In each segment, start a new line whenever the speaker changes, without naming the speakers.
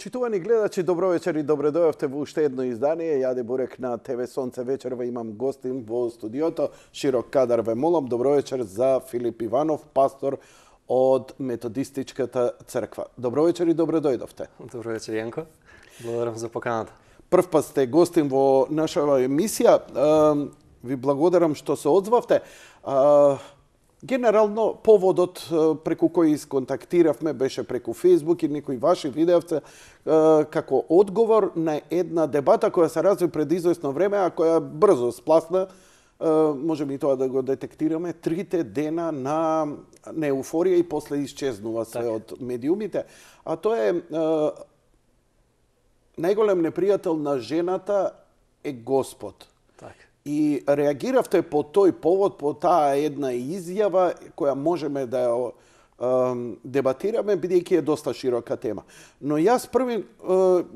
Почитувани гледачи, добро вечер и добре дојавте во уште едно издание. Јаде Бурек на ТВ Сонце вечерва, имам гостин во студиото. Широк кадар ве молам. Добро вечер за Филип Иванов, пастор од Методистичката црква. Добро вечер и добре дојдовте.
Добро вечер, Јанко. Благодарам за поканата.
Прв пат сте гостин во нашава емисија. Ви благодарам што се одзвавте. Генерално, поводот преку кој исконтактиравме беше преку Facebook и некои ваши видеовци како одговор на една дебата која се разви пред известно време, а која брзо спласна, можеме и тоа да го детектираме, 3 дена на еуфорија и после исчезнува се од медиумите. А тоа е најголем непријател на жената е Господ.
Така.
И реагиравте по тој повод, по таа една изјава која можеме да ја дебатираме, бидејќи е доста широка тема. Но јас првин,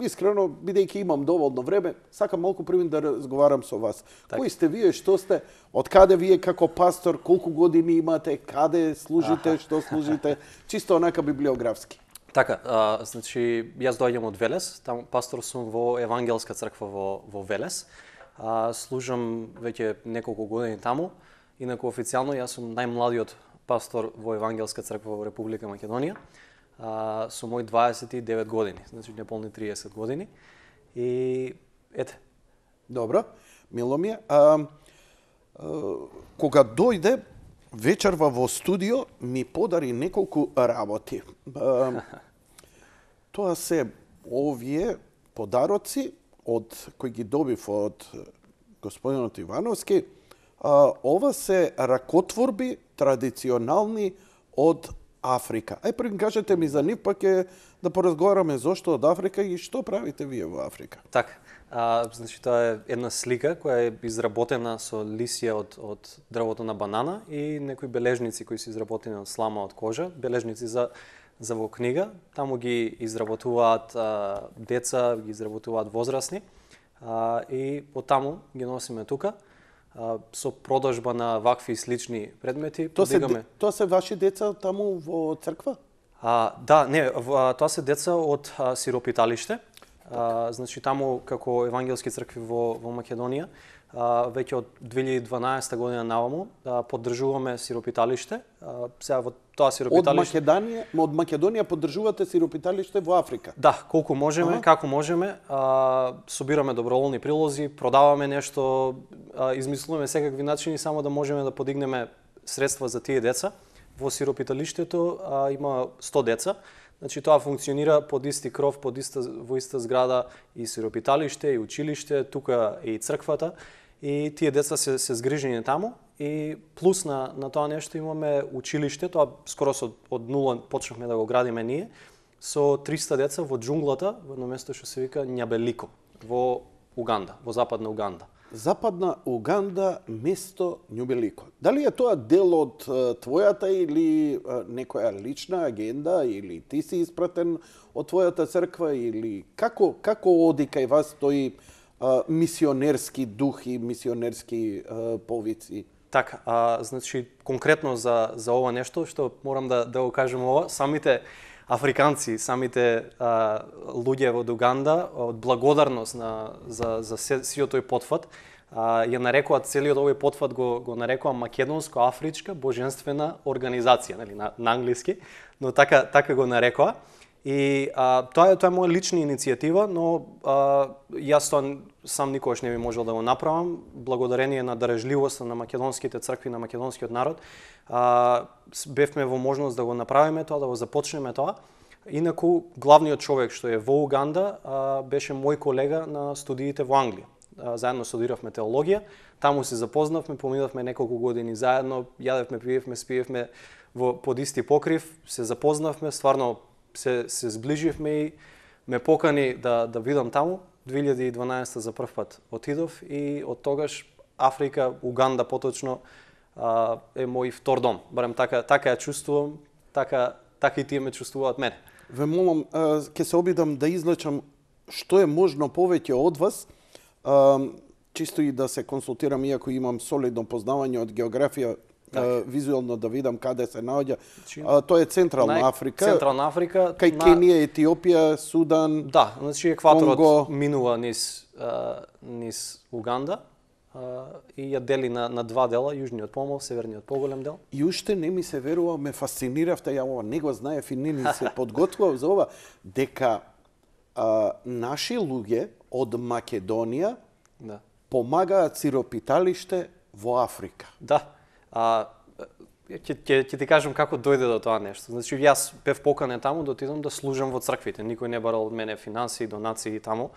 искрено, бидејќи имам доволно време, сакам малку првин да разговарам со вас.
Так.
Кои сте вие, што сте, од каде вие како пастор, колку години имате, каде служите, што служите, чисто онака библиографски.
Така, значи, јас доаѓам од Велес, таму пастор сум во Евангелска црква во Велес. Служам веќе неколку години таму. Инаку официјално јас сум најмладиот пастор во Евангелска црква во Република Македонија. Со мои 29 години, значи неполни 30 години. И ете.
Добро, мило ми е. Кога дојде вечерва во студио, ми подари неколку работи. Тоа се овие подароци кои ги добив од господинот Ивановски. Ова се ракотворби традиционални од Африка. Пред кажете ми за нив, пак е да поразговараме зошто од Африка и што правите вие во Африка.
Така, значи тоа е една слика која е изработена со лисија од дрвото на банана и некои бележници кои се изработени од слама од кожа, бележници за во книга. Таму ги изработуваат деца, ги изработуваат возрастни и оттаму ги носиме тука со продажба на вакви и слични предмети.
Тоа се ваши деца таму во црква?
Да, не, тоа се деца од сиропиталиште. Значи таму како евангелски цркви во Македонија веќе од 2012 година наваму поддржуваме сиропиталиште. Сега во тоа сиропиталиште
од Македонија поддржувате сиропиталиште во Африка.
Да, колку можеме, како можеме, собираме доброволни прилози, продаваме нешто, измислуваме секакви начини само да можеме да подигнеме средства за тие деца. Во сиропиталиштето има 100 деца. Значи тоа функционира под исти кров, во иста зграда и сиропиталиште, и училиште, тука е и црквата. И тие деца се згрижени таму. И плюс на тоа нешто имаме училиште, тоа скоро од нула почнавме да го градиме ние, со 300 деца во џунглата, во едно место што се вика Њабелико, во Уганда, во западна Уганда.
Западна Уганда, место Њабелико. Дали е тоа дел од твојата или некоја лична агенда, или ти си испратен од твојата црква, или како оди кај вас тој мисионерски дух и мисионерски повици?
Така, значи конкретно за ова нешто што морам да го кажем ова, самите африканци, самите луѓе од Уганда, од благодарност за сиот тој потфат, ја нарекуваат целиот овој потфат го нарекува македонско-афричка божествена организација, нели на англиски, но така го нарекува. И тоа е моја лична иницијатива, но јас тоа сам никогаш не би можел да го направам, благодарение на дарежливоста на македонските цркви, на македонскиот народ. Бевме во можност да го направиме тоа, да го започнеме тоа. Инаку, главниот човек што е во Уганда беше мој колега на студиите во Англија. Заедно студиравме теологија, таму се запознавме, поминавме неколку години заедно, јадевме, пиевме, спиевме под исти покрив, се запознавме, стварно се зближивме и ме покани да видам таму. 2012 за прв пат отидов и од тогаш Африка, Уганда поточно, е мој втор дом. Барем така ја чувствувам, така и тие ме чувствуваат мене.
Ве молам, ќе се обидам да излечам што е можно повеќе од вас, чисто и да се консултирам, иако имам солидно познавање од географија, визуално да видам каде се наоѓа. Тоа е Централна Африка.
Централна Африка.
Кај Кенија, Етиопија, Судан,
Да, значи екваторот
Конго
минува низ Уганда и ја дели на два дела, јужниот помал, северниот поголем дел.
И уште не ми се верува, ме фасциниравте, ја ова не го знаев и не ни се подготвував за ова, дека наши луѓе од Македонија помагаат сиропиталиште во Африка.
Да. Ќе ти кажам како дојде до тоа нешто. Значи, јас бев поканен таму да отидам да служам во црквите. Никој не барал од мене финансии, донации таму.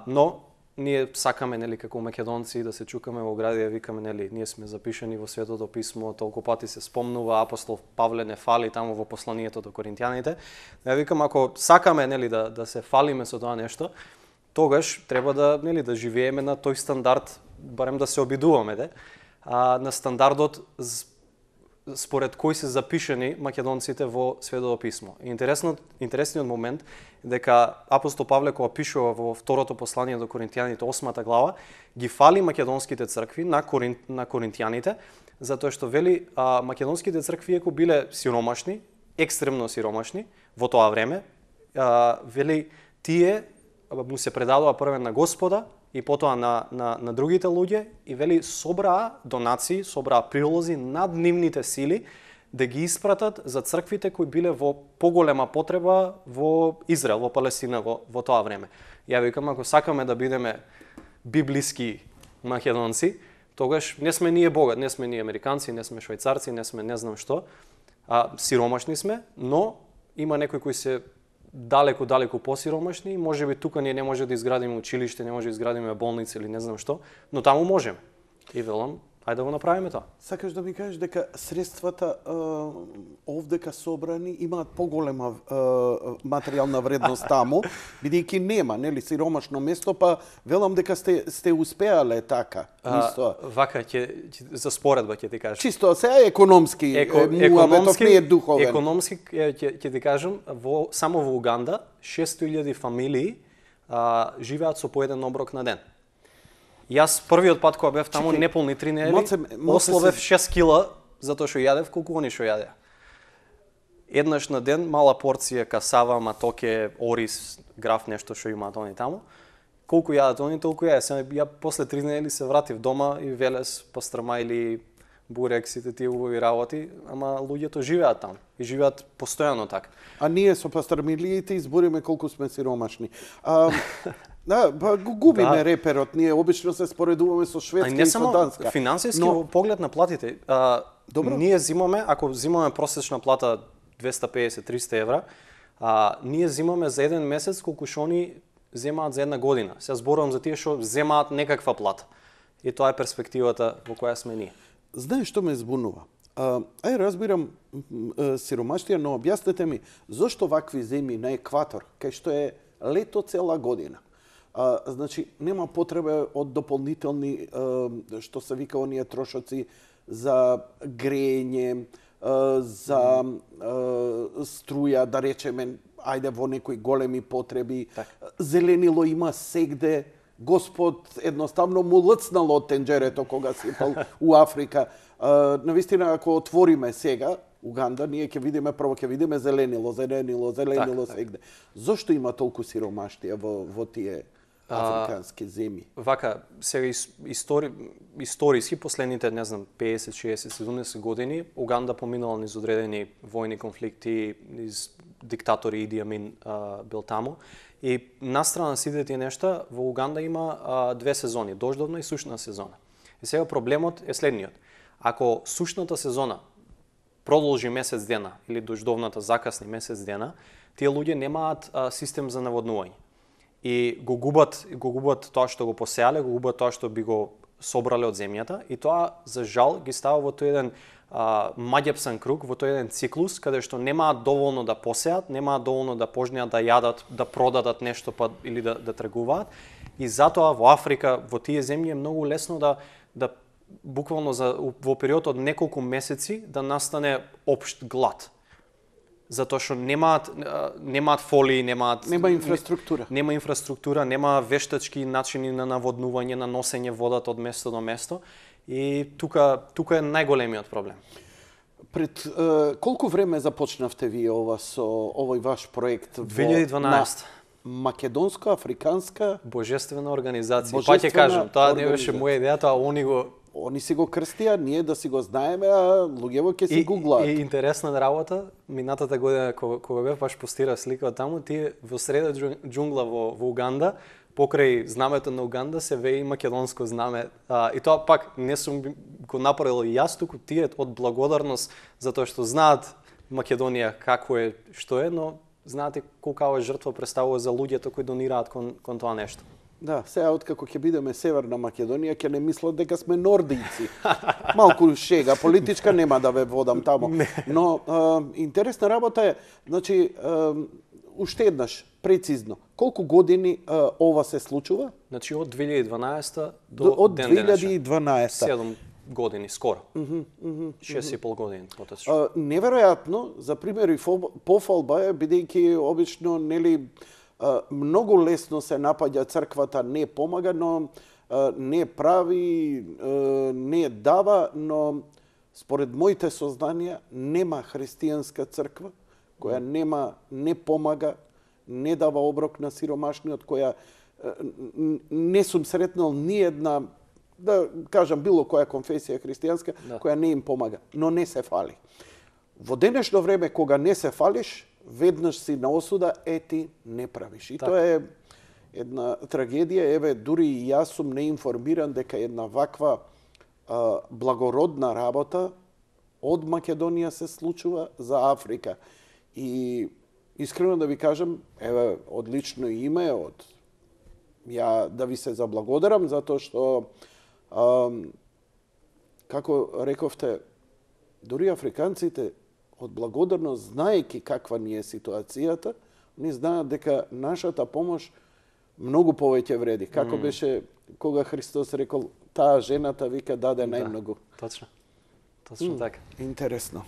Но ние сакаме, нели, како македонци да се чукаме во градија, викаме, нели, ние сме запишани во Светото писмо, толку пати се спомнува, апостол Павле не фали таму во посланието до коринтијаните. Ја викам, ако сакаме, нели, да се фалиме со тоа нешто, тогаш треба да, нели, да живееме на тој стандард, барем да се обидуваме, на стандардот според кој се запишани македонците во Светото писмо. Интересниот момент е дека апостол Павле кога пишува во второто послание до коринтијаните 8 глава, ги фали македонските цркви на коринтијаните, затоа што вели македонските цркви еко биле сиромашни, екстремно сиромашни во тоа време, вели тие му се предадува првен на Господа и потоа на другите луѓе и вели собраа донации, собраа прилози над нивните сили да ги испратат за црквите кои биле во поголема потреба во Израел, во Палестина во тоа време. Ја викам, ако сакаме да бидеме библиски македонци, тогаш не сме ние богат, не сме ние американци, не сме швајцарци, не сме не знам што, сиромашни сме, но има некои кои се далеку посиромашни и можеби тука ние не може да изградиме училиште, не може да изградиме болница или не знам што, но таму можеме. И велам, ајде да го направиме тоа.
Сакаш да ми кажеш дека средствата овдека собрани имаат поголема материјална вредност таму, бидејќи нема, нели, сиромашно место, па велам дека сте успеале така.
Вака за споредба ќе ти кажам.
Чисто сега економски, муабетов не е духовен.
Економски ќе ти кажам, само во Уганда 600.000 фамилии живеат со по еден оброк на ден. Јас првиот пат кога бев таму неполни 3 недели, ословев 6 кила затоа што јадев колку они што јадеа. Еднаш на ден мала порција касава, матоке, орис, граф, нешто што имаат они таму. Колку јадат они, толку јадев. Ја после 3 недели се вратив дома и велес, пастрама или бурек, сите тие убави работи, ама луѓето живеат таму и живеат постојано така.
А ние со пастрамилиите избориме колку сме сиромашни. Да, па го губиме реперот. Ние обично се споредуваме со Шведска и со Данска.
Финансиски во поглед на платите. Ние зимаме, ако зимаме просечна плата 250-300 евра, ние зимаме за еден месец колку што они земаат за една година. Сега зборувам за тие што земаат некаква плата. И тоа е перспективата во која сме ние.
Знаеш што ме збунува? Разбирам сиромаштија, но објаснете ми зошто вакви земји на екватор, кај што е лето цела година. Значи, нема потреба од дополнителни, што се вика оние трошоци за грејење, за струја, да речеме, ајде во некои големи потреби. Зеленило има сегде. Господ едноставно му лцнало од тенџерето кога сипал у Африка. Навистина, ако отвориме сега Уганда, ние ќе видиме, прво ќе видиме зеленило сегде. Зошто има толку сиромаштија во тие африкански земји?
Вака, сега историски последните, не знам, 50, 60, 70 години, Уганда поминала низ одредени војни конфликти, низ диктатори Иди Амин бил таму. И настрана сите тие нешта, во Уганда има две сезони, дождовна и сушна сезона. И сега проблемот е следниот. Ако сушната сезона продолжи месец дена или дождовната закасни месец дена, тие луѓе немаат систем за наводнување. И го губат тоа што го посеале, го губат тоа што би го собрале од земјата и тоа за жал ги става во тој еден маѓепсан круг, во тој еден циклус каде што немаат доволно да посеат, немаат доволно да пожнеат, да јадат, да продадат нешто или да тргуваат. И затоа во Африка, во тие земји е многу лесно да буквално во период од неколку месеци да настане општ глад. Затоа што немаат фолии, нема инфраструктура, нема вештачки начини на наводнување, на носење водата од место до место И тука е најголемиот проблем.
Пред колку време започнавте вие овој ваш проект?
2012.
Македонско-африканска
Божествена организација. Па ќе кажам, тоа не беше моја идеја, тоа
Они си го крстија, ние да си го знаеме, а луѓево ќе си гуглаат.
И интересна работа, минатата година кога бев баш постира слика од таму, тие во среда џунгла во Уганда, покрај знамето на Уганда се веи македонско знаме. И тоа пак не сум го направил јас, туку тие од благодарност за тоа што знаат Македонија како е, што е, но знаате колкава жртва представува за луѓето кои донираат кон тоа нешто.
Да, сега откако ќе бидеме Северна Македонија, ќе не мислат дека сме нордици. Малку шега политичка, нема да ве водам таму. Но интересна работа е, значи, уште еднаш, прецизно, колку години ова се случува?
Значи од 2012 до
од
ден денешен.
2012.
7 години, скоро. 6,5 години поточно.
Неверојатно, за пример и пофалба е, бидејќи обично, нели, многу лесно се напаѓа црквата, не помага, но не прави, не дава, но според моите сознанија нема христијанска црква која не помага, не дава оброк на сиромашниот, која не сум сретнал ни една, да кажам, било која конфесија христијанска, која не им помага, но не се фали. Во денешно време, кога не се фалиш, веднаш си на осуда, ти не правиш. И тоа е една трагедија. Еве, дури и јас сум неинформиран дека една ваква благородна работа од Македонија се случува за Африка. И искрено да ви кажам, еве, одлично име, ја да ви се заблагодарам, затоа што, како рековте, дури африканците, од благодарност, знаејќи каква ни е ситуацијата, ни знаат дека нашата помош многу повеќе вреди. Како беше кога Христос рекол, таа жената вика даде најмногу.
Точно. Точно така.
Интересно.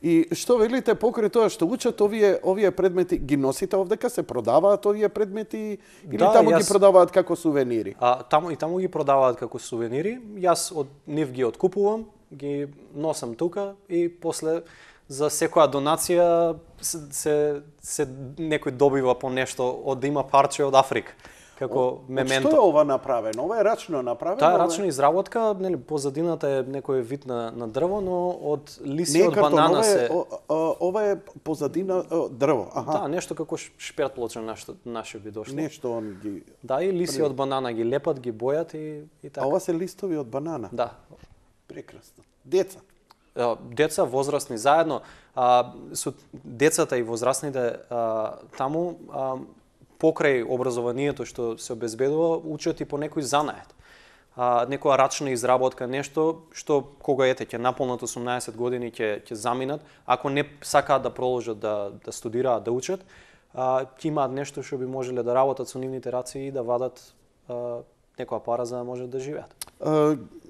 И што велите покрај тоа што учат овие предмети, ги носите овдека, се продаваат овие предмети или таму ги продаваат како сувенири?
Таму ги продаваат како сувенири. Јас од нив ги откупувам, ги носам тука и после за секоја донација се некој добива по нешто да има парче од Африка. Како мементо.
Што е ова направено? Ова е рачно направено?
Таа е рачна изработка, нели, позадината е некој вид на дрво, но од лиси од банана се.
Ова е позадина дрво.
Да, нешто како шперт плоча наше би дошло.
Нешто он ги.
Да, и лиси од банана ги лепат, ги бојат и така.
А ова се листови од банана?
Да.
Прекрасно. Деца?
Деца, возрастни заедно. Со децата и возрастните таму покрај образованието што се обезбедува, учат и по некој занаед. Некоја рачна изработка, нешто што кога ќе наполнат 18 години ќе заминат, ако не сакаат да продолжат да студираат, да учат, ќе имаат нешто што би можеле да работат со нивните раци и да вадат некоја пара за да можат да живеат.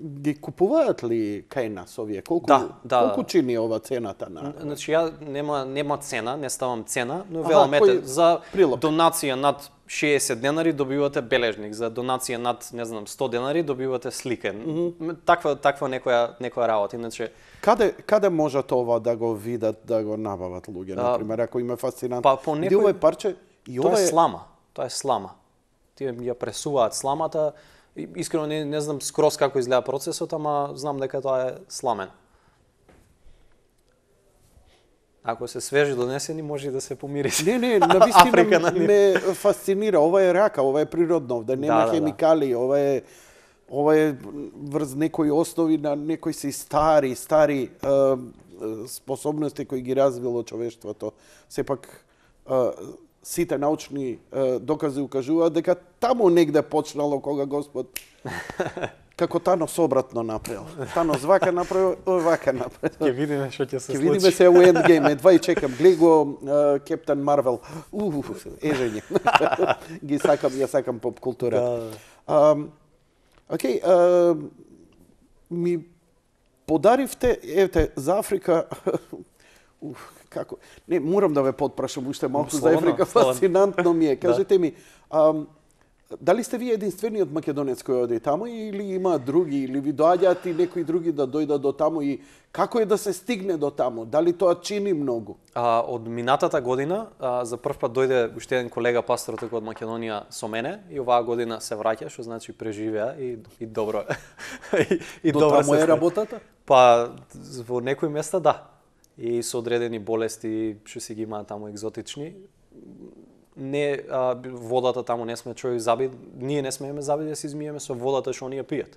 Ги купуваат ли кај нас овие? Колку чини ова цената на?
Значи ја нема цена, не ставам цена, но велам за донација над 60 денари добивате бележник, за донација над, не знам, 100 денари добивате слика. Таква некоја работа. Иначе
каде можат ова да го видат, да го набават луѓе, на пример, ако има фасцинантно? Иди ова е парче и ова
е слама. Тоа е слама. Тие ја пресуваат сламата. Искрено не знам скроз како изгледа процесот, ама знам дека тоа е сламен. Ако се свежи донесени, може и да се помири.
Не, навистина ме фасцинира. Ова е рака, ова е природно, овде нема хемикали, ова е врз некои основи на некои си стари способности кои ги развило човештвото. Сепак сите научни докази укажуваат дека таму негде почнало кога Господ како Танос обратно направил. Танос вака направил, вака направил.
Ќе видиме што ќе се случи.
Ќе видиме се у Endgame, едва и чекам. Глеј го Кептен Марвел. Ежење. Ја сакам поп култура. Океј, ми подаривте, евте, за Африка, како? Не, морам да ве потпрашам уште малку за Африка, фасцинантно ми е. Кажете ми, Дали сте вие единствениот македонец кој оди таму или има други, или ви доаѓаат и некои други да дојдат до таму и како е да се стигне до таму? Дали тоа чини многу?
Од минатата година за прв пат дојде уште еден колега пастор тука од Македонија со мене и оваа година се враќа, што значи преживеа и добро и
до
добро
таму е работата?
Па во некои места да. И со одредени болести што си ги имаат таму екзотични. Не водата таму не сме човек заби, ние не смееме заби да се измиеме со водата што оние пијат.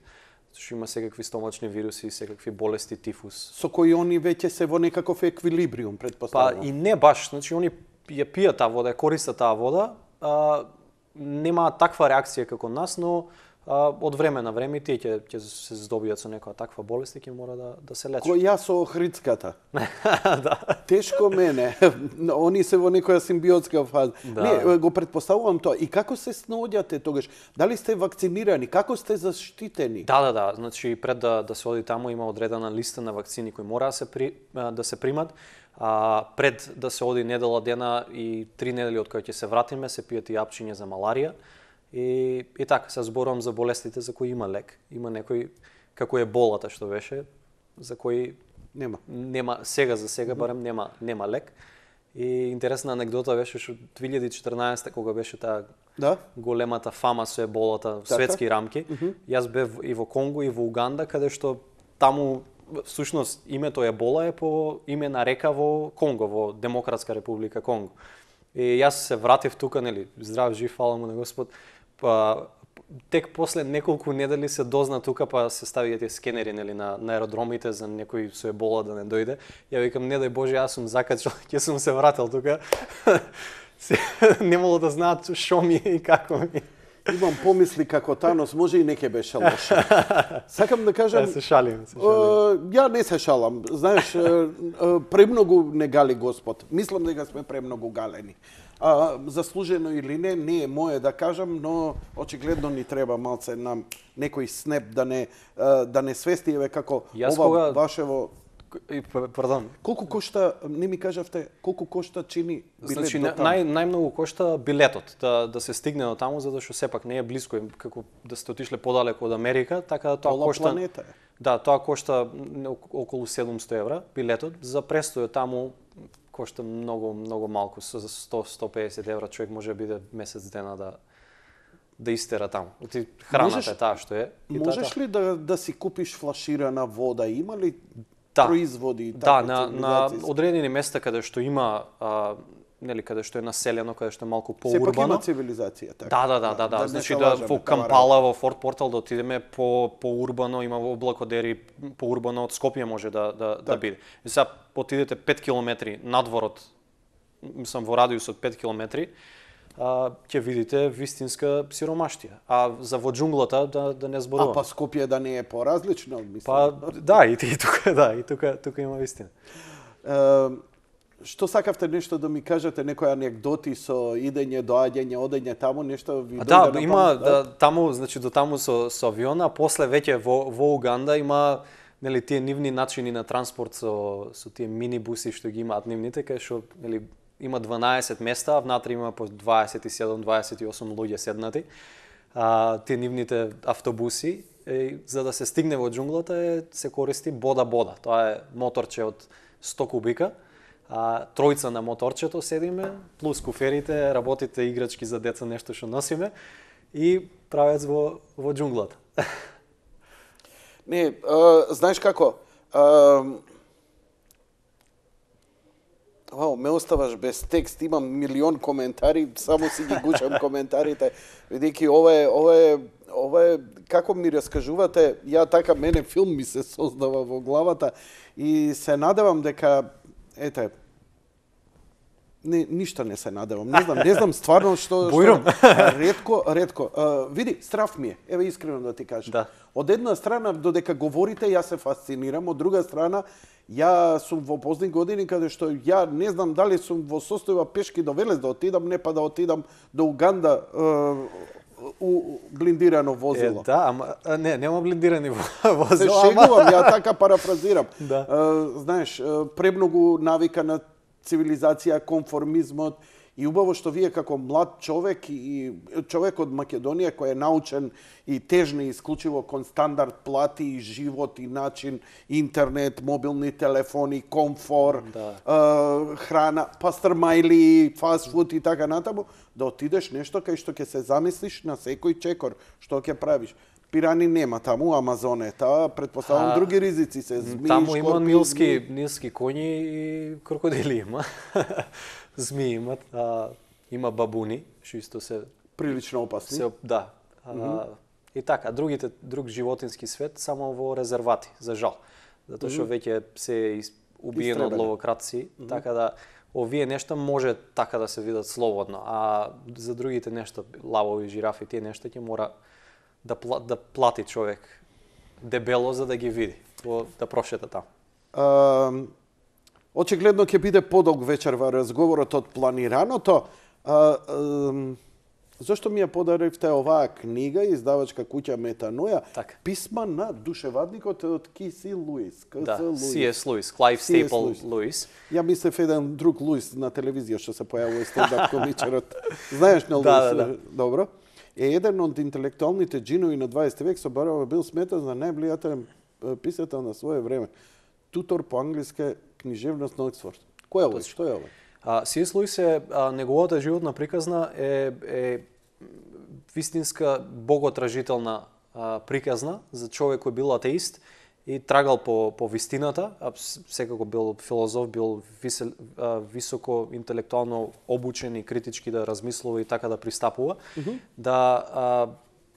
Што има секакви стомачни вируси, секакви болести, тифус.
Со кои они веќе се во некаков еквилибриум, предпоставувам.
Па и не баш, значи они ја пијат таа вода, ја користат таа вода, немаат таква реакција како нас, но од време на време тие ќе се здобијат со некоја таква болест и ќе мора да се лечат.
Кој јас со охридската.
Да.
Тешко мене. Они се во некоја симбиотска фаза.
Да.
Не, го претпоставувам тоа. И како се снаоѓате тогаш? Дали сте вакцинирани? Како сте заштитени?
Да. Значи пред да се оди таму има одредена листа на вакцини кои мора да се примат. Пред да се оди недела дена и 3 недели од кои ќе се вратиме, се пијат и апчиња за маларија. И така, се зборувам за болестите за кои има лек. Има некои, како е болата што беше, за кои нема сега за сега барем нема лек. И интересна анегдота беше што 2014 кога беше таа големата фама со еболата в светски рамки. Јас бев и во Конго и во Уганда, каде што таму всушност името ебола е по име на река во Конго, во Демократска република Конго. И јас се вратив тука, нели, здрав жив, фала му на Господ. Тек после неколку недели се дозна тука, па се ставија тие скенери, нели, на аеродромите за некој со ебола да не дојде. Ја викам, не дај Боже, јас сум закачал, ќе сум се вратил тука. Немало да знаат шо ми е и како ми.
Имам помисли како Танос, може и не ќе беше лошо. Сакам да кажам...
Се шалим.
Ја не се шалам. Знаеш, премногу не гали Господ. Мислам дека сме премногу галени. Заслужено или не е мое да кажам, но очигледно ни треба малце нам некој снеп да не свести еве како ова вашево.
Пардон.
Колку кошта, не ми кажавте, колку кошта чини билет
значи,
до таму?
најмногу кошта билетот да се стигне до таму, затоа што сепак не е блиско, како да сте отишле подалеку од Америка, така тоа кошта.
Планета е.
Да, тоа кошта околу 700 евра билетот. За престојот таму кошта многу малку, со 100-150 евра човек може да биде месец дена да истера таму. Храната е таа што е.
Можеш ли да си купиш флаширана вода? Има ли производи?
Да, на одредени места каде што има, нели, каде што е населено, каде што е малку поурбано.
Сепак има цивилизација, така.
Да. Значи во Кампала, во Форт Портал да отидеме поурбано, има во Облакодери, поурбано од Скопје може да биде. И сега отидете 5 километри надворот, мислам во радиус од 5 километри, ќе видите вистинска сиромаштија. А за во џунглата да не зборувам.
Па Скопје да не е поразлично, мислам.
Па да, и тука има вистина.
Што сакавте нешто да ми кажете, некои анекдоти со идење, доаѓање, одење таму, нешто ви
дојде на памет? Има таму, значи до таму со авиона, после веќе во Уганда има, нели, тие нивни начини на транспорт со тие минибуси што ги имаат нивните, кај што, нели, има 12 места, внатре има по 27-28 луѓе седнати. Тие нивните автобуси, за да се стигне во џунглата се користи бода-бода. Тоа е моторче од 100 кубика. Тројца на моторчето седиме, плюс куферите, работите, играчки за деца, нешто што носиме и правец во џунглата.
Не, знаеш како? Ме оставаш без текст, имам милион коментари, само си ги гучам коментарите, бидејќи ова е, како ми раскажувате, ја така мене филм ми се создава во главата и се надевам дека, ништо не се надевам, не знам стварно што... Ретко. Види, страф ми е, еве искрено да ти кажам.
Да.
Од една страна, додека говорите, ја се фасцинирам, од друга страна, ја сум во позни години каде што ја не знам дали сум во состојба пешки до Велес да отидам, не па да отидам до Уганда у блиндирано возило.
Нема блиндирани возила.
Се шегувам, ја така парафразирам.
Да.
Знаеш, премногу навика на цивилизација, конформизмот И убаво што вие како млад човек и човек од Македонија кој е научен и тежни исклучиво кон стандард плати и живот и начин, интернет, мобилни телефони, комфор, храна, пастрмајли, фастфуд и така натаму, да отидеш нешто кај што ќе се замислиш на секој чекор, што ќе правиш. Пирани нема таму, Амазонета, предпоставам други ризици се, змии,
таму има
шкорпии,
нилски коњи и крокодили има. Змии имат, има бабуни, што исто се
прилично опасни.
Да. И така, друг животински свет само во резервати, за жал. Затоа што веќе се убиено од ловокраци, така да овие нешта може така да се видат слободно, а за другите нешта, лавови, жирафи, тие нешта ќе мора да плати човек дебело за да ги види, да прошета таму.
Очигледно ќе биде подолг вечер во разговорот од планираното. Зошто ми ја подаривте оваа книга, издавачка куќа Метаноја, писма на душевадникот од К.С. Луис.
Да, C.S. Луис, Клайв Стейпл Луис.
Ја мислев еден друг Луис на телевизија што се појавува стендап комичарот. Знаеш на Луис?
Да.
Добро. Е еден од интелектуалните джинови на 20 век, собарава бил сметан за највлијателен писател на свое време. Тутор по англиска книжевност на Оксфорд. Кој е овој? Што е овој?
C.S. Луис неговата животна приказна е вистинска боготражителна приказна за човек кој бил атеист и трагал по вистината, а секако бил филозоф, бил високо интелектуално обучен и критички да размислува и така да пристапува, да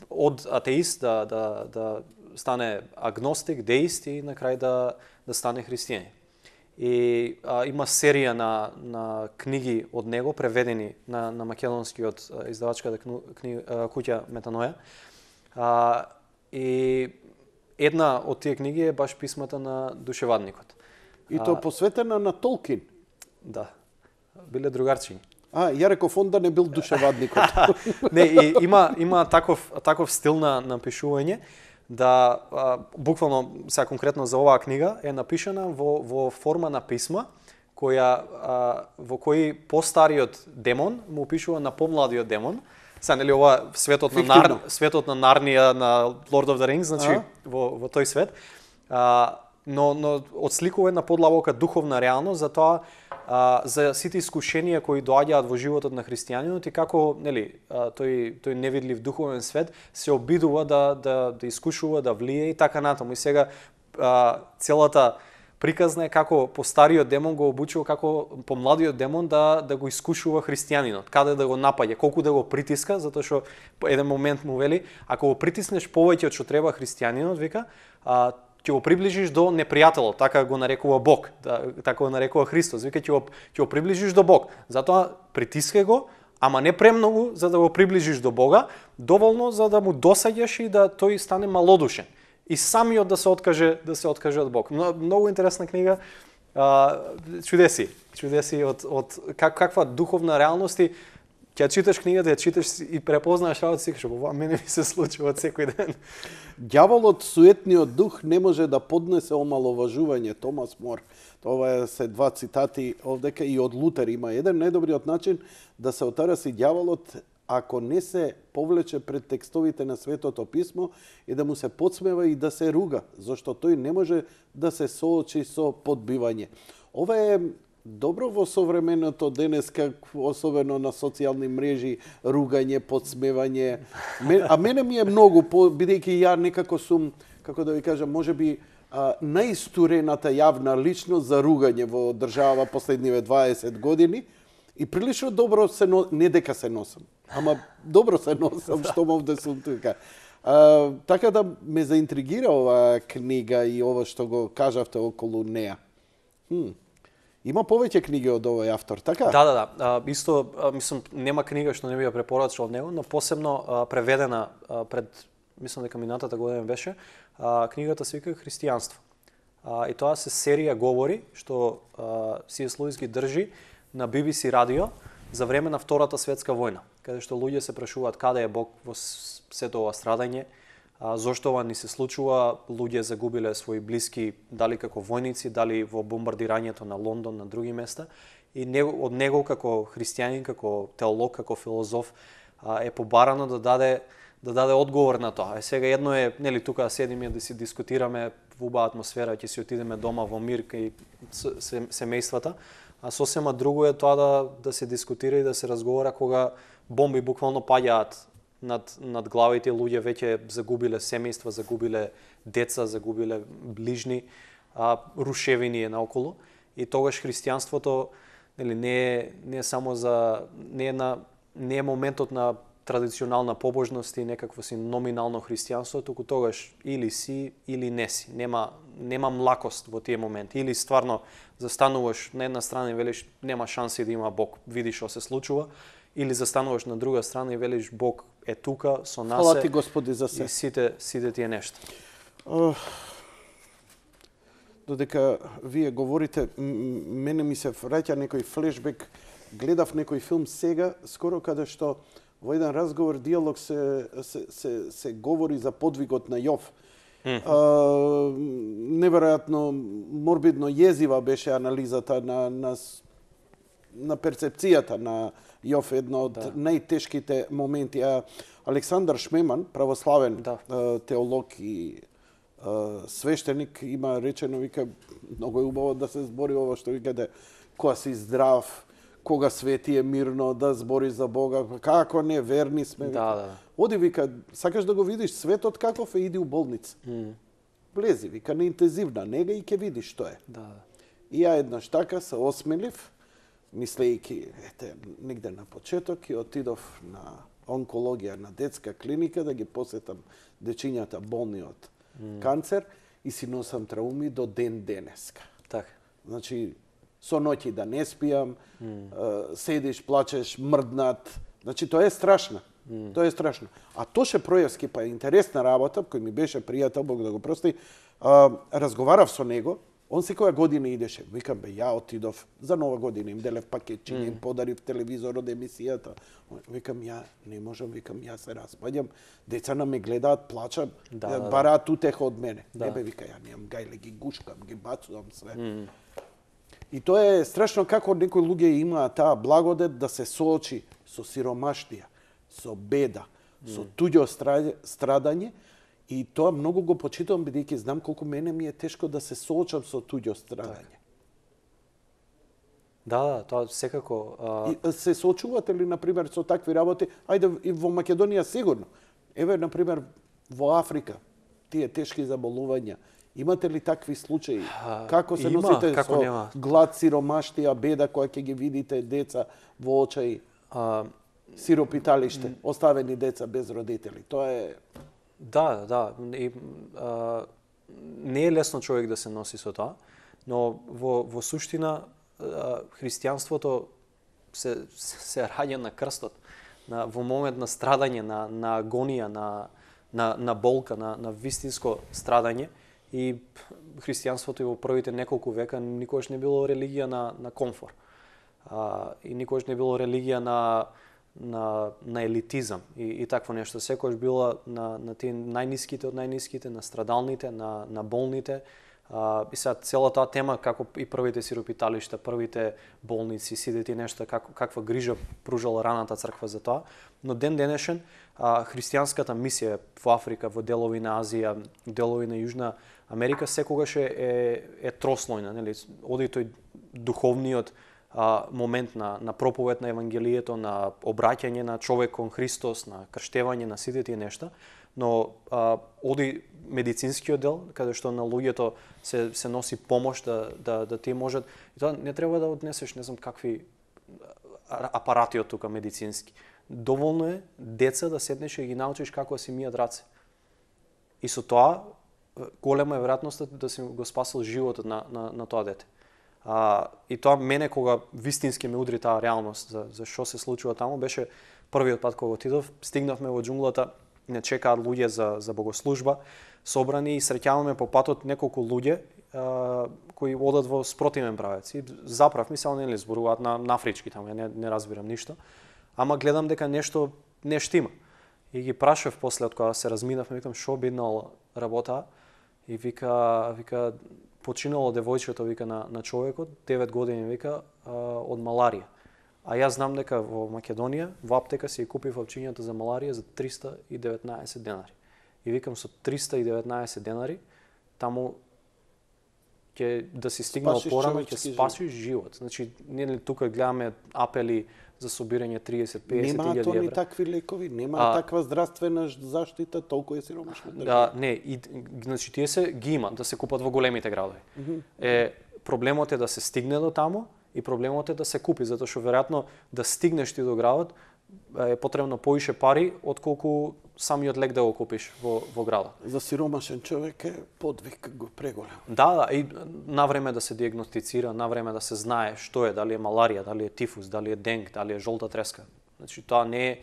од атеист да стане агностик, деист и на крај да стане христијанин. И има серија на книги од него преведени на македонски од издавачката куќа Метаноја. И една од тие книги е баш писмата на душевадникот.
И тоа посветена на Толкин.
Да. Биле другарчиња.
Ја реков он да не бил душевадникот.
Не, и има таков стил на пишување да буквално сега конкретно за оваа книга е напишана во форма на писма во кои постариот демон му пишува на помладиот демон. Сега нели ова светот на Нарнија, на Lord of the Rings, значи во тој свет. Но отсликува една подлабока духовна реалност за тоа за сите искушенија кои доаѓаат во животот на христијанинот и како нели тој невидлив духовен свет се обидува да искушува, да влие и така натаму. И сега целата приказна е како постариот демон го обучува како помладиот демон да го искушува христијанинот, каде да го напаѓа, колку да го притиска, затоа што еден момент му вели, ако го притиснеш повеќе од што треба христијанинот, вика, ќе го приближиш до непријателот, така го нарекува Бог, така го нарекува Христос, вика ќе го приближиш до Бог. Затоа притискај го, ама не премногу за да го приближиш до Бога, доволно за да му досаѓаш и да тој стане малодушен. И самиот да се откаже од Бог. Многу интересна книга. Чудеси од каква духовна реалност и ќе читаш книгата, ја читаш и препознаеш работа, си кажеш, ова мене ми се случува секој ден.
Ѓаволот, суетниот дух, не може да поднесе омаловажување. Томас Мор. Ова се два цитати овдека и од Лутер има еден. Најдобриот начин да се отараси ѓаволот, ако не се повлече пред текстовите на Светото писмо, и да му се подсмева и да се руга, зашто тој не може да се соочи со подбивање. Ова е добро во современото денеска, особено на социјални мрежи, ругање, подсмевање. А мене ми е многу, бидејќи ја некако сум, како да ви кажам, можеби најистурената јавна личност за ругање во држава последниве 20 години. И прилично добро не дека се носам, ама добро се носам, што овде сум тука. Така да ме заинтригира оваа книга и ова што го кажавте околу неа. Има повеќе книги од овој автор, така?
Да. Исто, мислам, нема книга што не би ја препорачал од него, но посебно преведена пред, мислам дека минатата година беше, книгата се вика Христијанство. И тоа се серија говори што C.S. Луис ги држи на BBC радио за време на Втората светска војна, каде што луѓе се прашуваат каде е Бог во сето ова страдање, зошто ова ни се случува, луѓе загубиле своји блиски, дали како војници, дали во бомбардирањето на Лондон, на други места. и од него како христијанин, како теолог, како филозоф е побарано да даде одговор на тоа. Сега едно е, нели, тука да седиме да си дискутираме во убава атмосфера, ќе си отидеме дома во мир кај семејствата, а сосема друго е тоа да се дискутира и да се разговара кога бомби буквално паѓаат над главите, луѓе веќе загубиле семејства, загубиле деца, загубиле ближни, рушевини е наоколу. И тогаш христијанството, нели, не е само за не е моментот на традиционална побожност и некакво си номинално христијанство, туку тогаш или си или не си. Нема млакост во тие моменти. Или стварно застануваш на една страна и велиш нема шанси да има Бог, видиш што се случува, или застануваш на друга страна и велиш Бог е тука со нас.
Фала ти Господи за се.
И сите тие нешта.
Додека вие говорите, мене ми се враќа некој флешбек. Гледав некој филм сега, скоро каде што во еден разговор, диалог се говори за подвигот на Јов. Неверојатно, морбидно језива беше анализата на перцепцијата на Јов, едно од најтешките моменти. Александар Шмеман, православен теолог и свештеник, има речено, вика, многу е убаво да се збори ова што викате, кога си здрав, кога свети е мирно, да збори за Бога, како не, верни сме. Оди, вика, сакаш да го видиш светот каков е, иди у болница. Влези, вика, на интензивна нега и ќе видиш што е. И ја еднаш така се осмелив, мислејќи, негде на почеток, и отидов на онкологија на детска клиника да ги посетам дечињата болни од канцер и си носам трауми до ден денеска.
Така.
Значи, со ноќи да не спијам, седиш, плачеш, мрднат. Значи, тоа е страшно. Тоа е страшно. А Тоше Проевски, па интересна работа, кој ми беше пријател, Бог да го прости, разговарав со него, он секоја година идеше. Викам, бе, ја отидов за Нова година, им делев пакетчиња, им подарив телевизор од емисијата. Викам, ја не можам, викам, ја се распаѓам, деца на ме гледаат, плачам, бараат утеха од мене. Не бе, вика, ја немам гајле, ги гушкам, ги бацувам све. И тоа е страшно како некои луѓе имаат таа благодет да се соочи со сиромаштија, со беда, со туѓо страдање, и тоа многу го почитувам бидејќи знам колку мене ми е тешко да се соочам со туѓо страдање.
Да, тоа секако.
И се соочувате ли, например, со такви работи? Ајде, и во Македонија сигурно. Еве, например, во Африка, тие тешки заболувања, имате ли такви случаи? Како се носите со глад, сиромаштија, беда, која ќе ги видите деца во очаи? Сиропиталиште, оставени деца без родители. Тоа е...
Да. Не е лесно човек да се носи со тоа, но во суштина христијанството се раѓа на крстот, во момент на страдање, на агонија, на болка, на вистинско страдање. И христијанството и во првите неколку века никогаш не било религија на комфор. И никогаш не било религија на елитизам и такво нешто. Секогаш била на тие најниските од најниските, на страдалните, на болните. И сега цела таа тема, како и првите сиропиталишта, првите болници, сите тие нешта, каква грижа пружала раната црква за тоа. Но ден денешен христијанската мисија во Африка, во делови на Азија, делови на Јужна Америка секогаш е трослојна, нели? Оди тој духовниот момент на проповед на евангелието, на обраќање на човек кон Христос, на крштевање, на сите тие нешта, но оди медицинскиот дел, каде што на луѓето се носи помош да тие можат. И тоа не треба да однесеш, не знам какви апарати од тука медицински. Доволно е деца да седнеш и ги научиш како да си мијат раце. И со тоа голема е веројатноста да си го спасил животот на тоа дете. И тоа мене кога вистински ме удри таа реалност за што се случува таму, беше првиот пат кога отидов, стигнавме во џунглата, не чекаат луѓе за богослужба, собрани и среќаваме по патот неколку луѓе кои одат во спротивен правец. И заправ ми само нели зборуваат на афрички таму, не разбирам ништо, ама гледам дека нешто не штима. И ги прашав после од кога се разминавме, викам што биднало работа, и вика починало девојчето, вика, на човекот, 9 години, вика, од маларија. А јас знам дека во Македонија, во аптека си ја купив овчињата за маларија за 319 денари. И викам, со 319 денари, таму ќе да си стигнал порано, ќе спасиш живот. Значи, ние тука гледаме апели за собирање 30-50
Немаат
евра.
они такви лекови, нема таква здравствена заштита, толку е сиромашно држава.
Да, не, и значи тие се ги има да се купат во големите градови. Проблемот е да се стигне до таму и проблемот е да се купи, затоа што веројатно да стигнеш ти до градот е потребно поише пари отколку самиот лек да го купиш во градот.
За сиромашен човек е подвиг го преголем.
Да, и навреме да се диагностицира, навреме да се знае што е, дали е маларија, дали е тифус, дали е денг, дали е жолта треска. Значи тоа не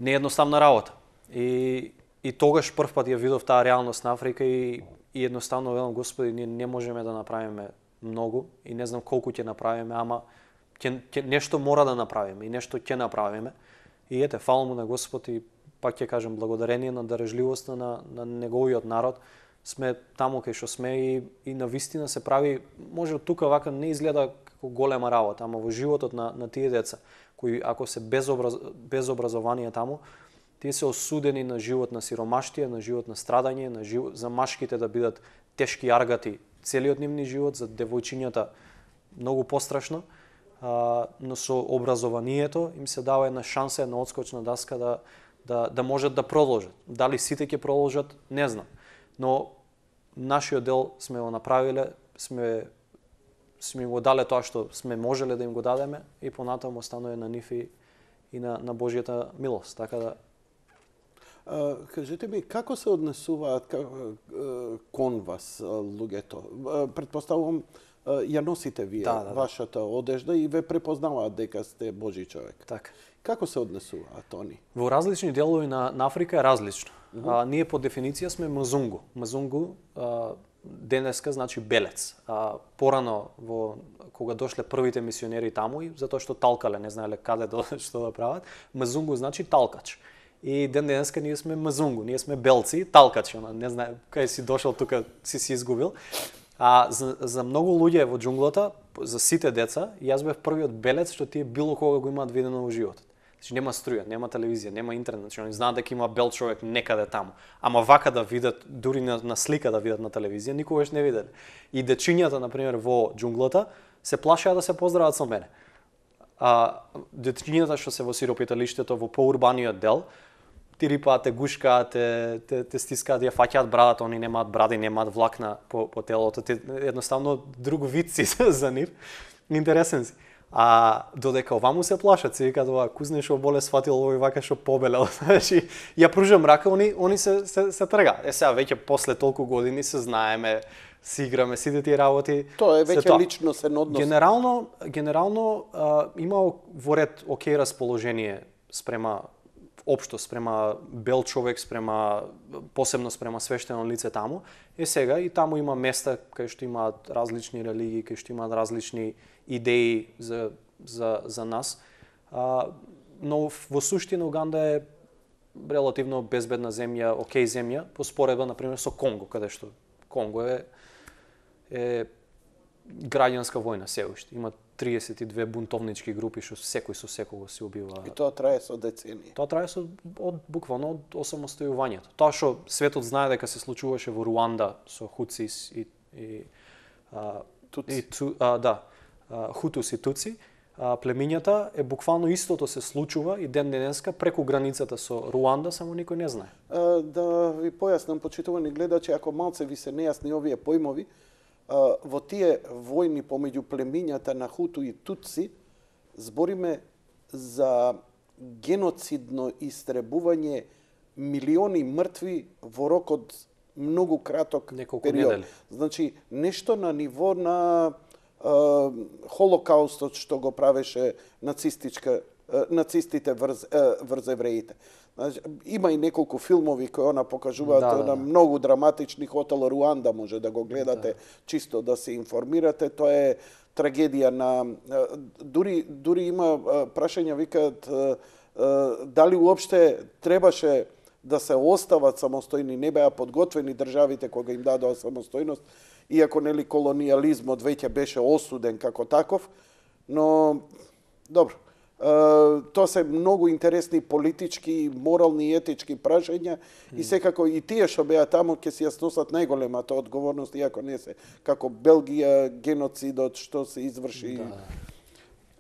е едноставна работа. И тогаш првпат ја видов таа реалност на Африка и едноставно велам, Господи, ние не можеме да направиме многу и не знам колку ќе направиме, ама нешто мора да направиме и нешто ќе направиме. И ете, фала му на Господ и пак ќе кажем благодарение на дарежливоста на неговиот народ сме таму кај што сме и на вистина се прави, може од тука вака не изгледа како голема работа, ама во животот на тие деца кои ако се без образование таму, тие се осудени на живот на сиромаштија, на живот на страдање, на живот за машките да бидат тешки аргати целиот нивни живот, за девојчињата многу пострашно. Но со образованието им се дава една шанса, една одскочна даска да можат да продолжат. Дали сите ќе продолжат, не знам. Но нашиот дел сме го направиле, сме им го дале тоа што сме можеле да им го дадеме и понатаму останува на нив и на Божјата милост. Така да
кажете ми, како се однесуваат кон вас луѓето? Претпоставувам, ја носите вие, вашата одежда и ве препознаваат дека сте Божи човек.
Така.
Како се однесуваат они?
Во различни делови на Африка е различно. Ние по дефиниција сме мазунгу. Мазунгу денеска значи белец. Порано кога дошле првите мисионери таму и затоа што талкале, не знаеле каде што да прават, мазунгу значи талкач. И денеска ние сме мазунгу, ние сме белци, талкачи, не знае кај си дошол тука си изгубил. А за многу луѓе во џунглата, за сите деца, јас бев првиот белец што тие било кога го имаат видено во животот. Значи нема струја, нема телевизија, нема интернет, значи они знаат дека има бел човек некаде таму. Ама вака да видат, дури на слика да видат на телевизија, никогаш не виделе. И дечињата, например, во џунглата се плашеа да се поздрават со мене. Дечињата што се во сиропиталиштето во поурбаниот дел, ти рипаат, те гушкаат, те стискаат, ја фаќаат брадата, они немаат бради, немаат влакна по телото, едноставно друг вид си за нив. Интересен си. Додека оваму се плашат, си викаат ова, кузне шо боле сватил овој вака шо побелел. Значи, ја пружам рака, они се трга. Сега веќе после толку години се знаеме, си играме сите тие работи.
Тоа е веќе личносен однос.
Генерално има во ред окей расположение спрема општо, спрема бел човек, посебно спрема свештено лице таму. Сега и таму има места кај што имаат различни религии, кај што имаат различни идеи за нас. Но во суштина Уганда е релативно безбедна земја, окей земја, по споредба, например, со Конго, каде што Конго е граѓанска војна се уште. Има 32 бунтовнички групи што секој со секого се убива.
И тоа трае со децении.
Тоа трае буквално од осамостојувањето. Тоа што светот знае дека се случуваше во Руанда со Хуцис и Хутус и Туци, племињата е буквално истото се случува и денеска преку границата со Руанда, само никој не знае.
Да ви појаснам, почитувани гледачи, ако малце ви се нејасни овие појмови, во тие војни помеѓу племињата на Хуту и Туци збориме за геноцидно истребување милиони мртви во рок од многу краток период.
Недели.
Значи, нешто на ниво на Холокаустот што го правеше нацистите врз евреите. Значи, има и неколку филмови кои она покажуваат на многу драматични. Хотел Руанда може да го гледате, чисто да се информирате. Тоа е трагедија на дури има прашања, викаат дали уопште требаше да се остават самостојни, не беа подготвени државите кога им дадоа самостојност, иако нели колонијализмот веќе беше осуден како таков, Но, добро, тоа се многу интересни политички, морални и етички прашања и секако и тие што беа таму ќе си ја сносат најголемата одговорност, иако не се како Белгија, геноцидот што се изврши. Да.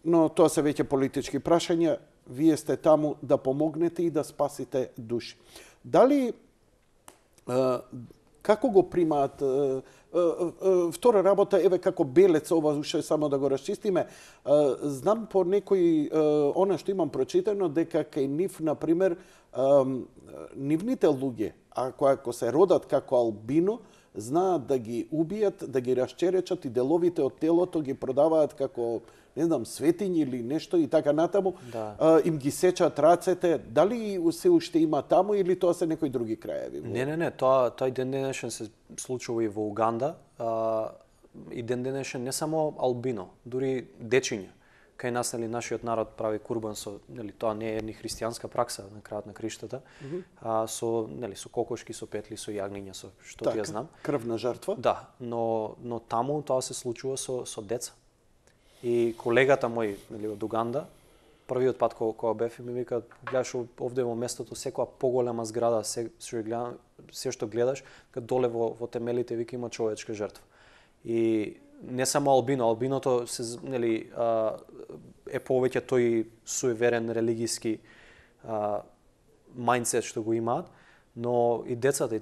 Но тоа се веќе политички прашања. Вие сте таму да помогнете и да спасите души. Дали како го примаат втора работа, еве како белец, ова уште само да го расчистиме, знам по некои она што имам прочитано дека кај нив на пример нивните луѓе ако се родат како албино, знаат да ги убијат, да ги расчеречат и деловите од телото ги продаваат како не знам, светињи или нешто и така натаму, да. Им ги сечат рацете. Дали се уште има таму или тоа се некои други краеви?
Не, тоа и ден денешен се случува и во Уганда. И ден денешен не само албино, дури дечиња. Кај нас, нашиот народ прави курбан со, тоа не е ни христијанска пракса на крајот на криштата, со кокошки, со петли, со јагниња, со што така, ти ја знам.
Крвна жртва?
Да, но таму тоа се случува со деца. И колегата мој од Уганда, првиот пат кога бев, ми вика, гледаш овде во местото секоја поголема зграда, се што гледаш, кога доле во темелите вика има човечка жртва. И не само албиното се е повеќе тој суеверен религиски мајндсет што го имаат, но и децата,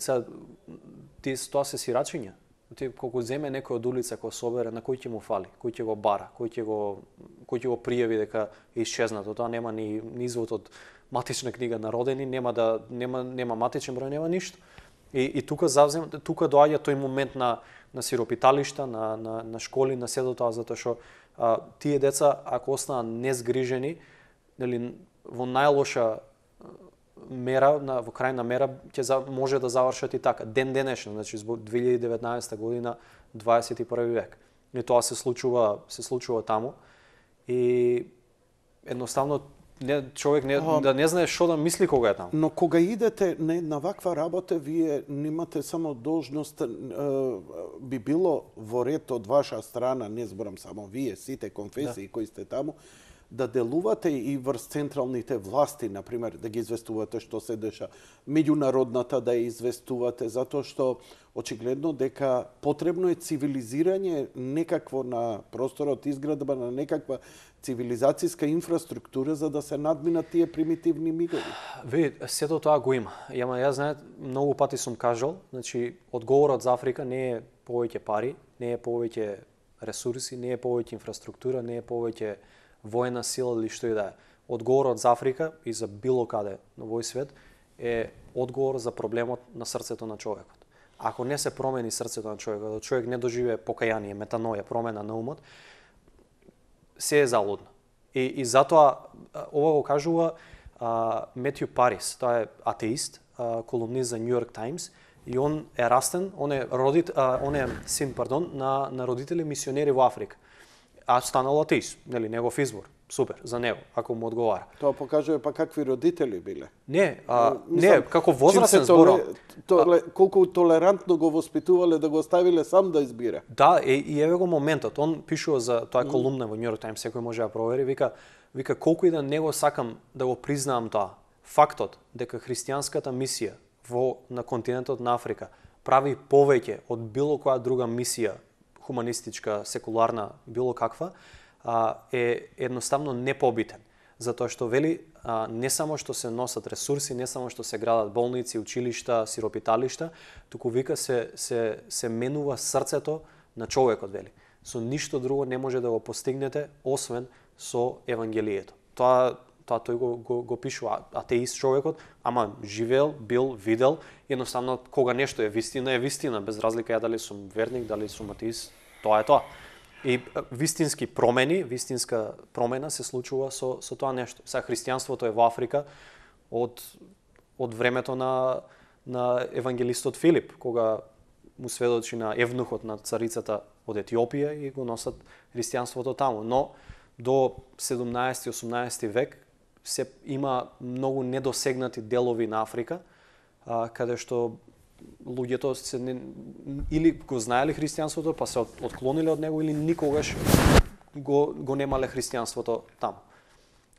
тоа се сирачиња. Кога земе некој од улица, кој собере, на кој ќе му фали, кој ќе го бара, кој ќе го пријави дека е исчезнато. Тоа нема ни извод од матична книга на родени, нема матичен број, нема ништо. И тука доаѓа тој момент на сиропиталишта, на школи, на сето тоа, затоа што тие деца, ако останат незгрижени, во најлоша мера, во крајна мера, може да завршат и така. Ден денешен, значи 2019 година, 21 век. И тоа се случува таму. И едноставно човек да не знае што да мисли кога е таму.
Но кога идете на ваква работа, вие немате само должност, би било во ред од ваша страна, не зборам само вие, сите конфесии кои сте таму, да делувате и врз централните власти, например, да ги известувате што се деша, меѓународната да ја известувате, затоа што очигледно дека потребно е цивилизирање некакво на просторот, изградба на некаква цивилизацијска инфраструктура за да се надминат тие примитивни мигови.
Сето тоа го има. Ја знаат, многу пати сум кажал, значи одговорот за Африка не е повеќе пари, не е повеќе ресурси, не е повеќе инфраструктура, не е повеќе воена сила или што и да е. Одговорот за Африка и за било каде на овој свет е одговор за проблемот на срцето на човекот. Ако не се промени срцето на човекот, да човек не доживее покаяние, метаноја, промена на умот, се е залудно. И затоа ова го кажува Метју Парис, тоа е атеист, колумнист за New York Times, и он е растен, он е син, на родители мисионери во Африка. А станал атеист, негов избор. Супер, за него, ако му одговара.
Тоа покажува какви родители биле.
Не, како возрастен зборам.
Колку толерантно го воспитувале да го оставиле сам да избира.
Да, и еве го моментот. Он пишува за тоа колумна во New York Times, секој може да провери, вика колку и да не го сакам да го признаам тоа. Фактот дека христијанската мисија на континентот на Африка прави повеќе од било која друга мисија, хуманистичка, секуларна, било каква, е едноставно непобитен. Затоа што вели, не само што се носат ресурси, не само што се градат болници, училишта, сиропиталишта, туку вика се менува срцето на човекот, вели. Со ништо друго не може да го постигнете, освен со Евангелието. Тоа тој го пишува, атеист човекот, ама живеел, бил, видел, едноставно кога нешто е вистина, без разлика ја дали сум верник, дали сум атеист, тоа е тоа. И вистинска промена се случува со тоа нешто. Сега христијанството е во Африка од времето на евангелистот Филип, кога му сведочи на евнухот на царицата од Етиопија и го носат христијанството таму. Но до 17-18 век се има многу недосегнати делови на Африка, каде што луѓето или го знаеле христијанството, па се отклониле од него, или никогаш го немале христијанството таму.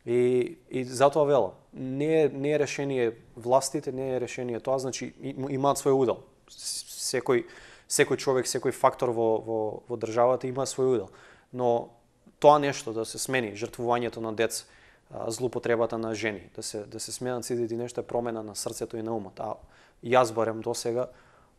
И затоа велам, не е решение властите, не е решение тоа, значи имаат свој удел. Секој човек, секој фактор во државата има свој удел. Но тоа нешто да се смени, жртвувањето на деца, злоупотребата на жени, да се сменат сите тие нешта, промена на срцето и на умот. А јас барем досега,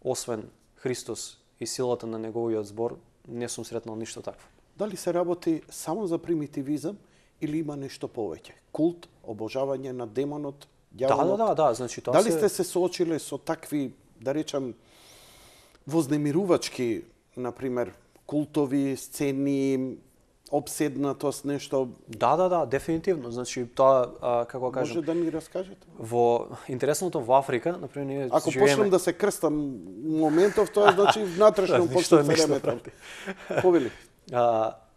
освен Христос и силата на неговиот збор, не сум сретнал ништо такво.
Дали се работи само за примитивизам или има нешто повеќе? Култ, обожавање на демонот, ѓаволот?
Да, значи тоа
Дали сте се соочиле со такви, да речам, вознемирувачки, например, култови сцени, обседнатост, нешто?
Да, дефинитивно. Значи тоа, како кажам,
може да ми раскажете?
Интересното во Африка, например, ние
Ако
живееме...
почнем да се крстам моментов, тоа значи внатрешно почнем се реметам. Повели.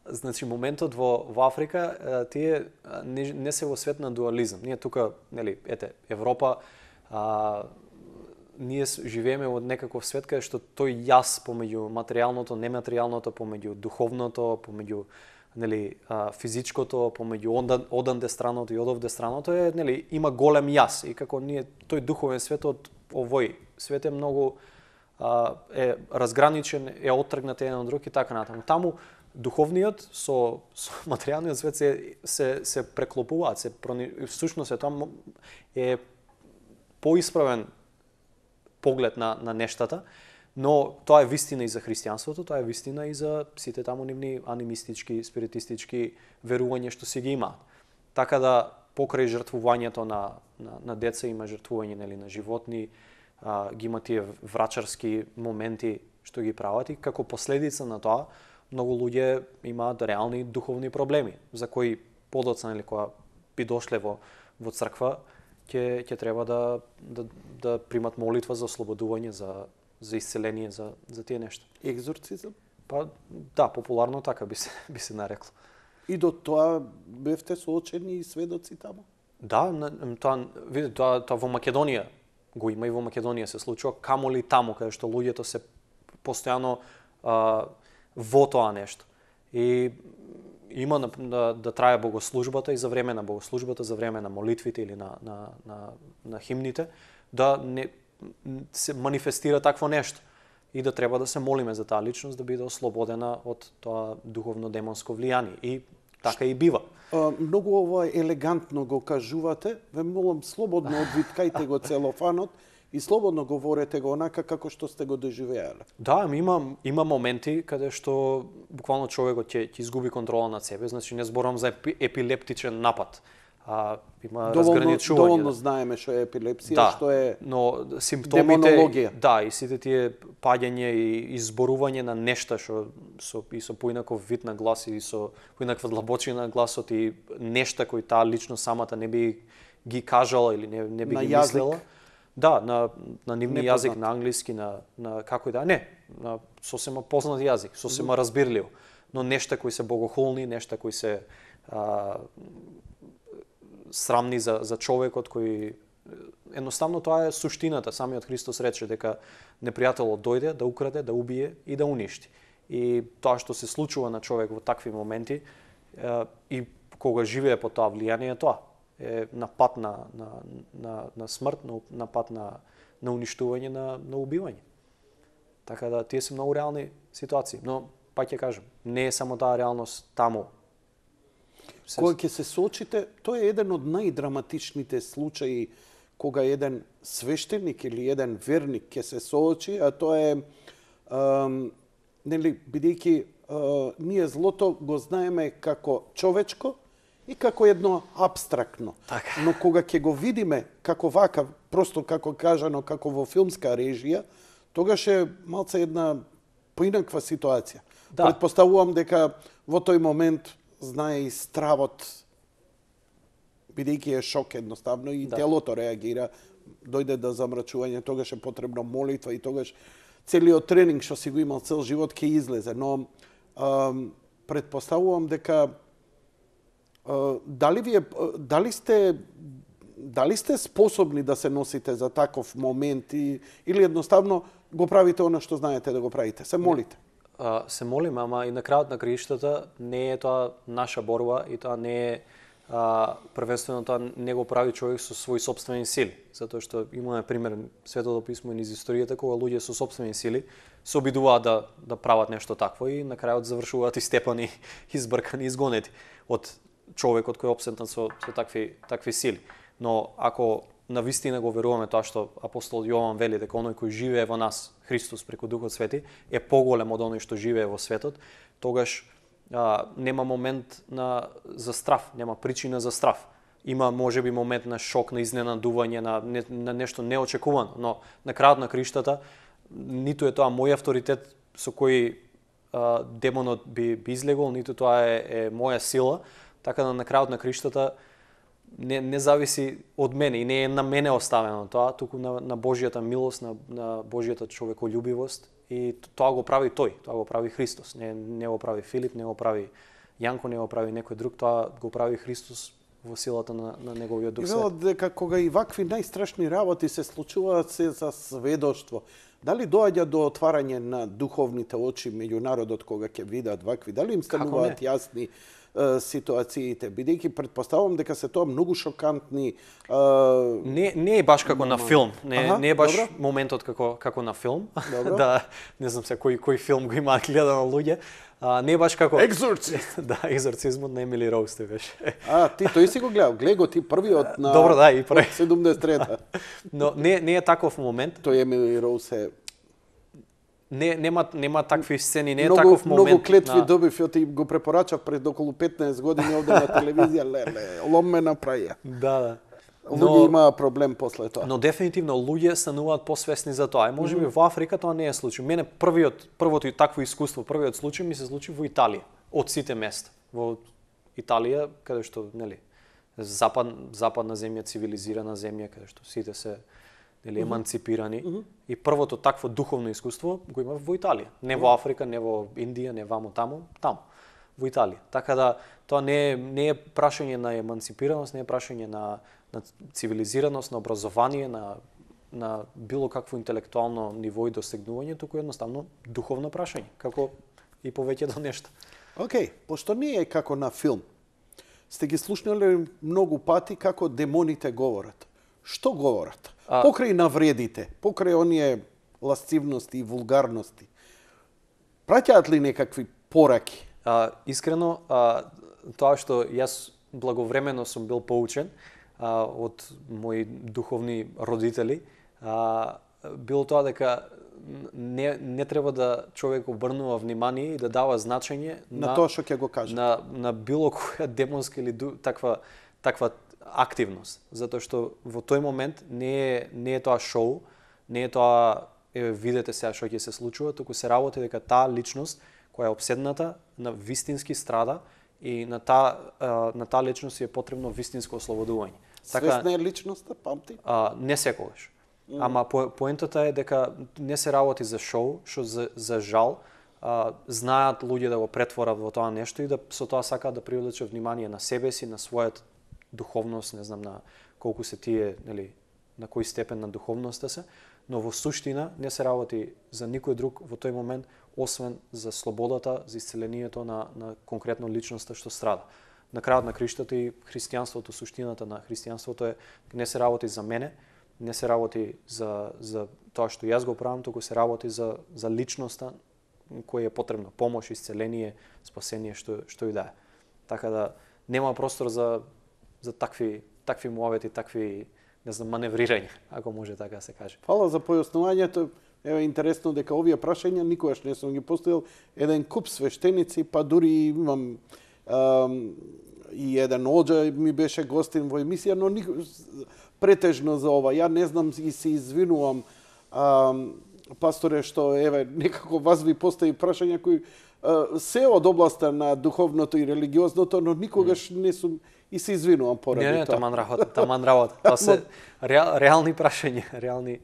Значи моментот во Африка, тие не се во свет на дуализам. Ние тука, нели, Европа, ние живееме во некаков свет каде што тој јас помеѓу материјалното, нематеријалното, помеѓу духовното, помеѓу физичкото, помеѓу оданде страното и одовде страното има голем јас. И како тој духовен свет од овој свет е многу е разграничен, е оттргнат еден од друг и така натаму. Таму духовниот со материјалниот свет се преклопуваат, всушност тоа е поисправен поглед на нештата, но тоа е вистина и за христијанството, тоа е вистина и за сите таму нивни анимистички, спиритистички верувања што си ги имаат. Така да покрај жртвувањето на деца има жртвување на животни, ги има тие врачарски моменти што ги прават и како последица на тоа многу луѓе имаат реални духовни проблеми за кои подоцна кога би дошле во црква ќе треба да примат молитва за ослободување, за исцеление, за тие нешта.
Екзорцизам?
Па да, популарно така би се нарекло.
И до тоа бевте соочени и сведоци таму?
Да, тоа во Македонија го има и во Македонија се случува, камоли таму каде што луѓето се постојано во тоа нешто. И има да трае богослужбата и за време на богослужбата, за време на молитвите или на химните, да не се манифестира такво нешто. И да треба да се молиме за таа личност да биде ослободена од тоа духовно демонско влијание. И така и бива.
Многу ова елегантно го кажувате. Ве молам, слободно одвиткајте го целофанот и слободно говорете го онака како што сте го доживеале.
Да, има моменти каде што буквално човекот ќе изгуби контрола над себе, значи не зборам за епилептичен напад. Има разграничување.
Доволно знаеме што е епилепсија, што е
но симптомите,
демонологија.
Да, и сите тие паѓање и изборување на нешта што со поинаков вид на глас и со поинаква длабочина на гласот и нешта кои таа лично самата не би ги кажала или не би ги мислела. Да, на нивни јазик, на англиски, на како и да, не, на сосема познат јазик, сосема разбирливо, но нешта кои се богохулни, нешта кои се срамни за човекот кој едноставно тоа е суштината. Самиот Христос рече дека непријателот дојде да украде, да убие и да уништи. И тоа што се случува на човек во такви моменти и кога живее под тоа влијание, тоа е на пат на смрт, на пат на уништување, на убивање. Така да тие се многу реални ситуации, но пак ќе кажам, не е само таа реалност таму.
Кога ќе се соочите, тоа е еден од најдраматичните случаи кога еден свештеник или еден верник ќе се соочи, а тоа е бидејќи ние злото го знаеме како човечко и како едно апстрактно.
Така.
Но кога ќе го видиме како вака, просто како кажано, како во филмска режија, тогаш е малце една поинаква ситуација. Да. Предпоставувам дека во тој момент знае и стравот, бидејќи е шок едноставно и телото реагира, дојде до замрачување, тогаш е потребно молитва и тогаш целиот тренинг што си го имал цел живот ќе излезе. Но предпоставувам дека дали сте способни да се носите за таков момент или едноставно го правите она што знаете да го правите, се молите?
се молиме, ама и на крајот на краиштата не е тоа наша борба и тоа не е првенствено тоа не го прави човек со своји сопствени сили, затоа што имаме пример Светото писмо и низ историјата кога луѓе со сопствени сили се обидуваат да прават нешто такво и на крајот завршуваат истепани, избркани, изгонети од човекот кој е опсетнат со такви сили. Но ако навистина го веруваме тоа што апостол Јован вели дека оној кој живее во нас, Христос преку Духот Свети, е поголем од оној што живее во светот, тогаш нема момент за страф, нема причина за страф. Има можеби момент на шок, на изненадување, на нешто неочекувано, но на крајот на криштата ниту е тоа мој авторитет со кој демонот би излегол, ниту тоа е моја сила, така да на крајот на криштата не зависи од мене и не е на мене оставено тоа, туку на Божјата милост, на Божјата човеколюбивост и тоа го прави тој, тоа го прави Христос. Не го прави Филип, не го прави Јанко, не го прави некој друг, тоа го прави Христос во силата на неговиот Дух Свет.
И велат дека кога и вакви најстрашни работи се случуваат се за сведоштво. Дали доаѓа до отварање на духовните очи меѓу народот кога ќе видат вакви? Дали им стануваат јасни ситуациите, бидејќи предпоставувам дека се тоа многу шокантни.
Не е баш како на филм, не е баш моментот како на филм. Да, не знам се кој филм го има гледано луѓе. Не е баш како
Екзорцист.
Да, Екзорцизмот на Емили Роуз беше.
Ти тој си го гледал, гледа го ти првиот на
Добро, да, и први.
73-та.
Но не е таков момент.
Тој Емили Роуз е
Нема такви сцени, не е таков момент.
Многу клетви добив, ја ти го препорачав пред околу 15 години овде на телевизија, лом ме направија.
Да.
Луѓе имаа проблем после тоа.
Но дефинитивно луѓе стануваат посвесни за тоа. И можеби во Африка тоа не е случај. Мене првото такво искуство, првиот случај ми се случи во Италија, од сите места. Во Италија, каде што, нели, западна земја, цивилизирана земја, каде што сите се еманципирани. И првото такво духовно искуство го имав во Италија. Не во Африка, не во Индија, не вамо таму, во Италија. Така да тоа не е прашање на еманципираност, не е прашање на цивилизираност, на образование, на било какво интелектуално ниво и достигнување, туку едноставно духовно прашање, како и повеќето нешта.
Океј, пошто не е како на филм, сте ги слушнали многу пати како демоните говорат. Што говорат? Покрај навредите, покрај оние ласцивности и вулгарности, праќаат ли некакви пораки?
Искрено, тоа што јас благовремено сум бил поучен од мои духовни родители, било тоа дека не треба да човек обрнува внимание и да дава значење
на тоа што ќе го каже.
На било која демонска или таква активност, затоа што во тој момент не е тоа шоу, не е тоа видете сега што ќе се случува, туку се работи дека таа личност која е обседната на вистински страда и на таа личност е потребно вистинско ослободување.
Свесна е личноста, памти?
Не секогаш. Ама поентата е дека не се работи за шоу, што за жал знаат луѓе да го претворат во тоа нешто и да со тоа сакаат да привлечат внимание на себе си, на својата духовност, не знам на колку се тие, нели, на кој степен на духовноста се, но во суштина не се работи за никој друг во тој момент, освен за слободата, за исцелението на конкретно личноста што страда. На крајот на криштата и христијанството, суштината на христијанството е не се работи за мене, не се работи за тоа што јас го правам, туку се работи за личноста која е потребна помош, исцеление, спасение, што и да е. Така да нема простор за такви муавети, такви, не знам, маневрирање, ако може така да се каже.
Фала за појаснувањето. Е интересно дека овие прашања никогаш не сум ги поставил. Еден куп свештеници, па дури имам и еден оџа ми беше гостин во емисија, но претежно за ова. Ја не знам и се извинувам, пасторе, што еве некако вас ви постави прашања кои се од областа на духовното и религиозното, но никогаш не сум и се извинувам поради тоа.
Не, таман работа. Тоа се реални прашања, реални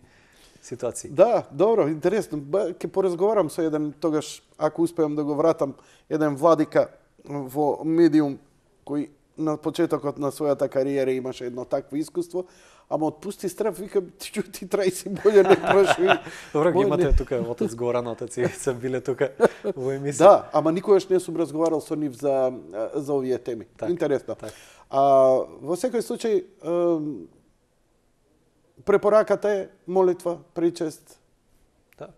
ситуации.
Да, добро, интересно. Ќе поразговарам со еден тогаш, ако успеам да го вратам, еден владика во медиум кој на почетокот на својата кариера имаше едно такво искуство, ама од пусти страв викам, ти трајси боле не прошли.
Добро, ги имате тука, отец Горан, отец Ивица биле тука во емисија.
Да, ама никогаш не сум разговарал со нив за овие теми. Так, интересно. Так. Во секој случај, препораката е молитва, причест,
да.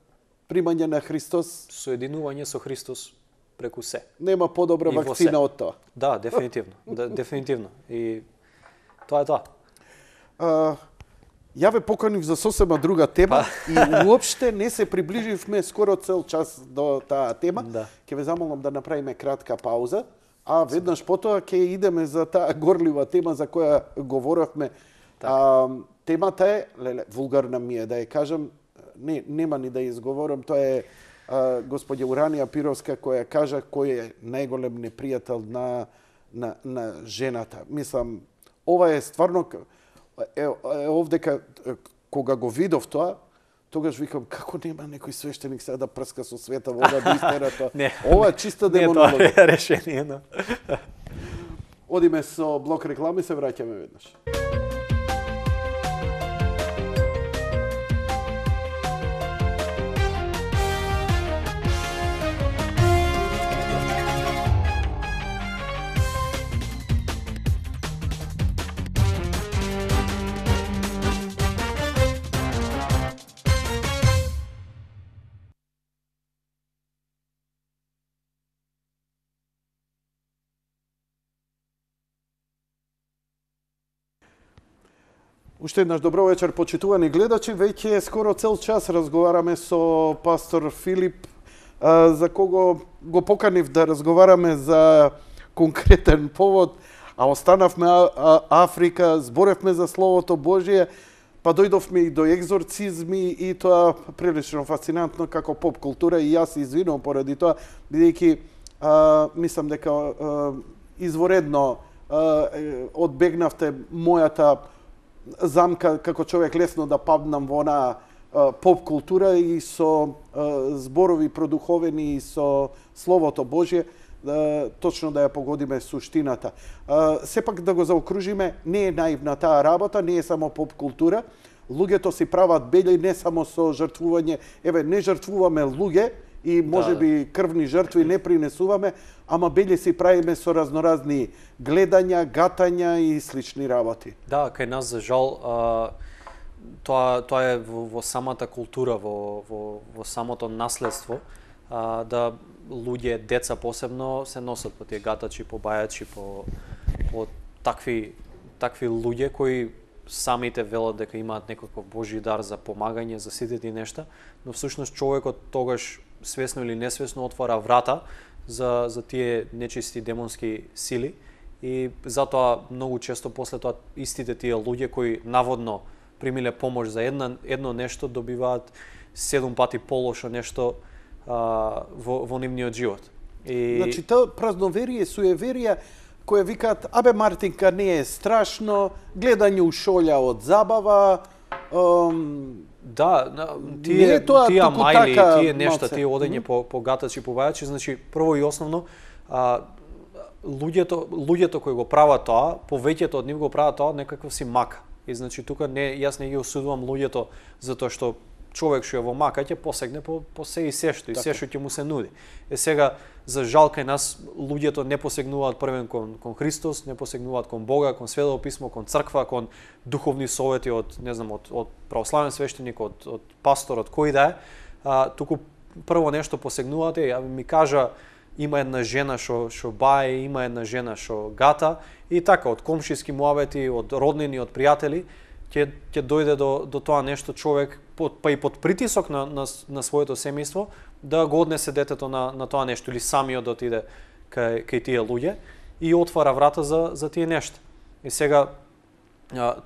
Примање на Христос.
Соединување со Христос преку се.
Нема подобра вакцина од тоа.
Да, дефинитивно. Дефинитивно. И тоа е тоа.
Ја ве поканив за сосема друга тема и уопште не се приближивме скоро цел час до таа тема.
Да.
Ќе ве замолам да направиме кратка пауза, а веднаш потоа ќе идеме за таа горлива тема за која говоревме. Темата е, вулгарна ми е да ја кажам, нема ни да изговорам, тоа е господја Уранија Пировска која кажа кој е најголем непријател на жената. Мислам, ова е стварно овдека кога го видов тоа, тогаш викам како нема некој свештеник сега да прска со света вода да истера тоа. Ова е чиста демонологија.
Не, тоа е решение, но.
Одиме со блок реклами, се враќаме веднаш. Уште еднаш добро вечер, почитувани гледачи. Веќе скоро цел час разговараме со пастор Филип, за кого го поканив да разговараме за конкретен повод, а останавме Африка, зборевме за Словото Божие, па дојдовме и до екзорцизми и тоа прилично фасцинантно како поп култура и јас извинувам поради тоа, бидејќи мислам дека изворедно одбегнавте мојата замка како човек лесно да паднам во онаа поп култура и со зборови продуховени и со Словото Божие, точно да ја погодиме суштината. Сепак да го заокружиме, не е наивна таа работа, не е само поп култура. Луѓето си прават бели не само со жртвување, не жртвуваме луѓе и можеби крвни жртви не принесуваме, ама бели си правиме со разноразни гледања, гатања и слични работи.
Да, кај нас за жал тоа е во самата култура, во самото наследство, да луѓе, деца посебно се носат по тие гатачи, по бајачи, по такви луѓе кои самите велат дека имаат некаков Божји дар за помагање, за сите тие нешта, но всушност човекот тогаш свесно или несвесно отвара врата за тие нечисти демонски сили и затоа многу често после тоа истите тие луѓе кои наводно примиле помош за едно нешто добиваат 7 пати полошо нешто во нивниот живот.
Значи тоа празноверие, суеверие која викаат, абе Мартинка не е страшно, гледање у шолја од забава,
да, тие мајли, тие нешта, тие одење по гатачи, по бајачи, значи прво и основно луѓето кои го прават тоа, повеќето од нив го прават тоа некаков си мака. И значи тука јас не ги осудувам луѓето затоа што човек што е во мака ќе посегне по се и се што ќе му се нуди. Сега за жал кај нас луѓето не посегнуваат првен кон Христос, не посегнуваат кон Бога, кон Светото писмо, кон црква, кон духовни совети од православен свештеник, од пастор, од кој да е. Туку прво нешто посегнуваат, ми кажа има една жена што бае, има една жена што гата и така од комшиски муавети, од роднини, од пријатели ќе дојде до тоа нешто човек па и под притисок на своето семејство да го однесе детето на тоа нешто или самиот да отиде кај тие луѓе и отвара врата за тие нешта. И сега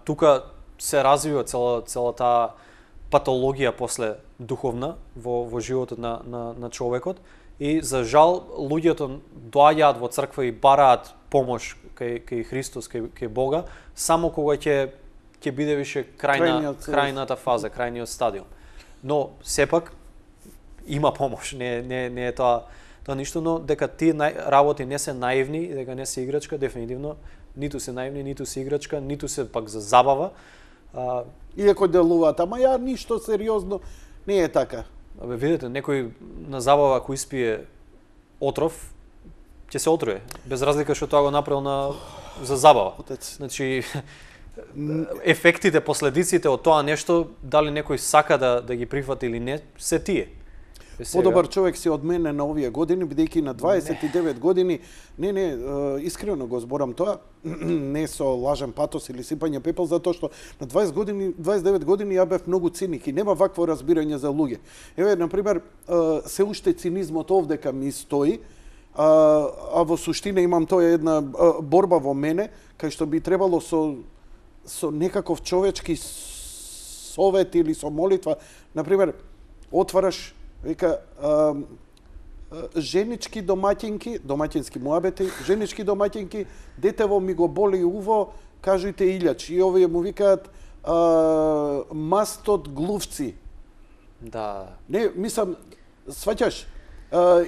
тука се развива цела таа патологија после духовна во животот на човекот и за жал луѓето доаѓаат во црква и бараат помош кај Христос, кај Бога, само кога ќе биде више крајната фаза, крајниот стадиум. Но сепак има помош, не е тоа ништо, но дека тие работи не се наивни и дека не се играчка, дефинитивно ниту се наивни, ниту се играчка, ниту се пак за забава.
Иако делуваат, ама ја ништо сериозно, не е така.
Абе, видите, некој на забава ако испие отров, ќе се отруе, без разлика што тоа го направил за забава.
Отец.
Значи, ефектите, последиците од тоа нешто, дали некој сака да ги прифати или не, се тие.
Подобар човек си од мене на овие години, бидејќи на 29 години, искрено го зборам тоа, не со лажен патос или сипање пепел, затоа што на 29 години ја бев многу циник и нема вакво разбирање за луѓе. Еве, например, се уште цинизмот овдека ми стои, а во суштина имам тоа една борба во мене, кај што би требало со некаков човечки совет или со молитва, например, отвараш, вика, женички домаќински муабети, женички домаќинки, детево ми го боли уво, кажујте илјач. И овие му викаат мастот глувци.
Да.
Не, мислам, сваќаш?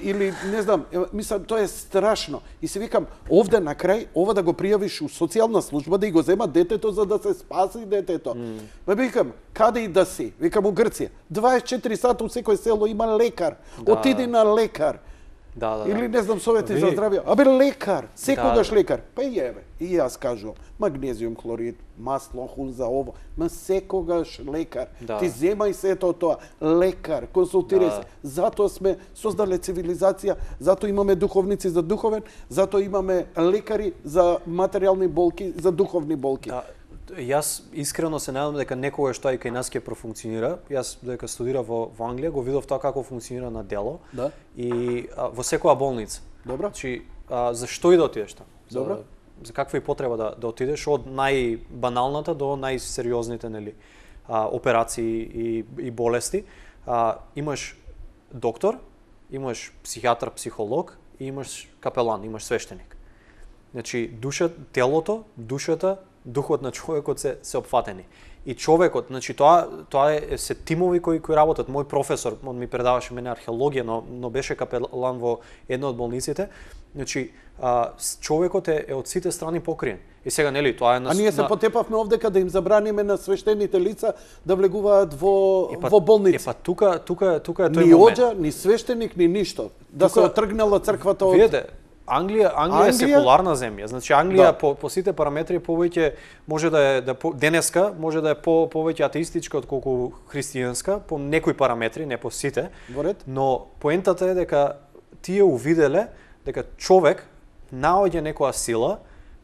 Или, не знам, мислам, тоа е страшно. И се викам, овде на крај, ова да го пријавиш у социјална служба, да и го земат детето за да се спаси детето. Ме викам, каде и да си? Викам, у Грција. 24 сата у секој село има лекар.
Да.
Отиди на лекар.
Да.
Или не знам, совети за здравје. Абе лекар, секогаш лекар. Па и еве, и јас кажувам, магнезиум хлорид, масло хунза ово, ма секогаш лекар.
Да.
Ти земај сето тоа, лекар, консултирај се. Затоа сме создале цивилизација, затоа имаме духовници за духовен, затоа имаме лекари за материјални болки, за духовни болки.
Да. Јас искрено се надевам дека некогаш тоа и кај нас ќе профункционира. Јас дека студирав во Англија, го видов тоа како функционира на дело.
Да.
И во секоја болница.
Добро.
Значи, зашто и да отидеш таму?
Добро.
За каква и потреба да отидеш, од најбаналната до најсериозните, нели, операции и болести. Имаш доктор, имаш психијатар, психолог и имаш капелан, имаш свештеник. Значи, телото, душата, духот на човекот се опфатени. И човекот, значи тоа е се тимови кои работат. Мој професор, он ми предаваше мене археологија, но беше капелан во една од болниците. Значи, човекот е од сите страни покриен. И сега, нели, тоа е
А ние се потепавме овдека да им забраниме на свештените лица да влегуваат во болници.
Епа тука е тој момент.
Ни оџа, ни свештеник, ни ништо. Да се отргнала црквата од...
Видете, Англија е секуларна земја. Значи Англија по сите параметри повеќе може да е денеска може да е повеќе атеистичка отколку христијанска по некои параметри, не по сите. Но поентата е дека тие увиделе дека човек наоѓа некоја сила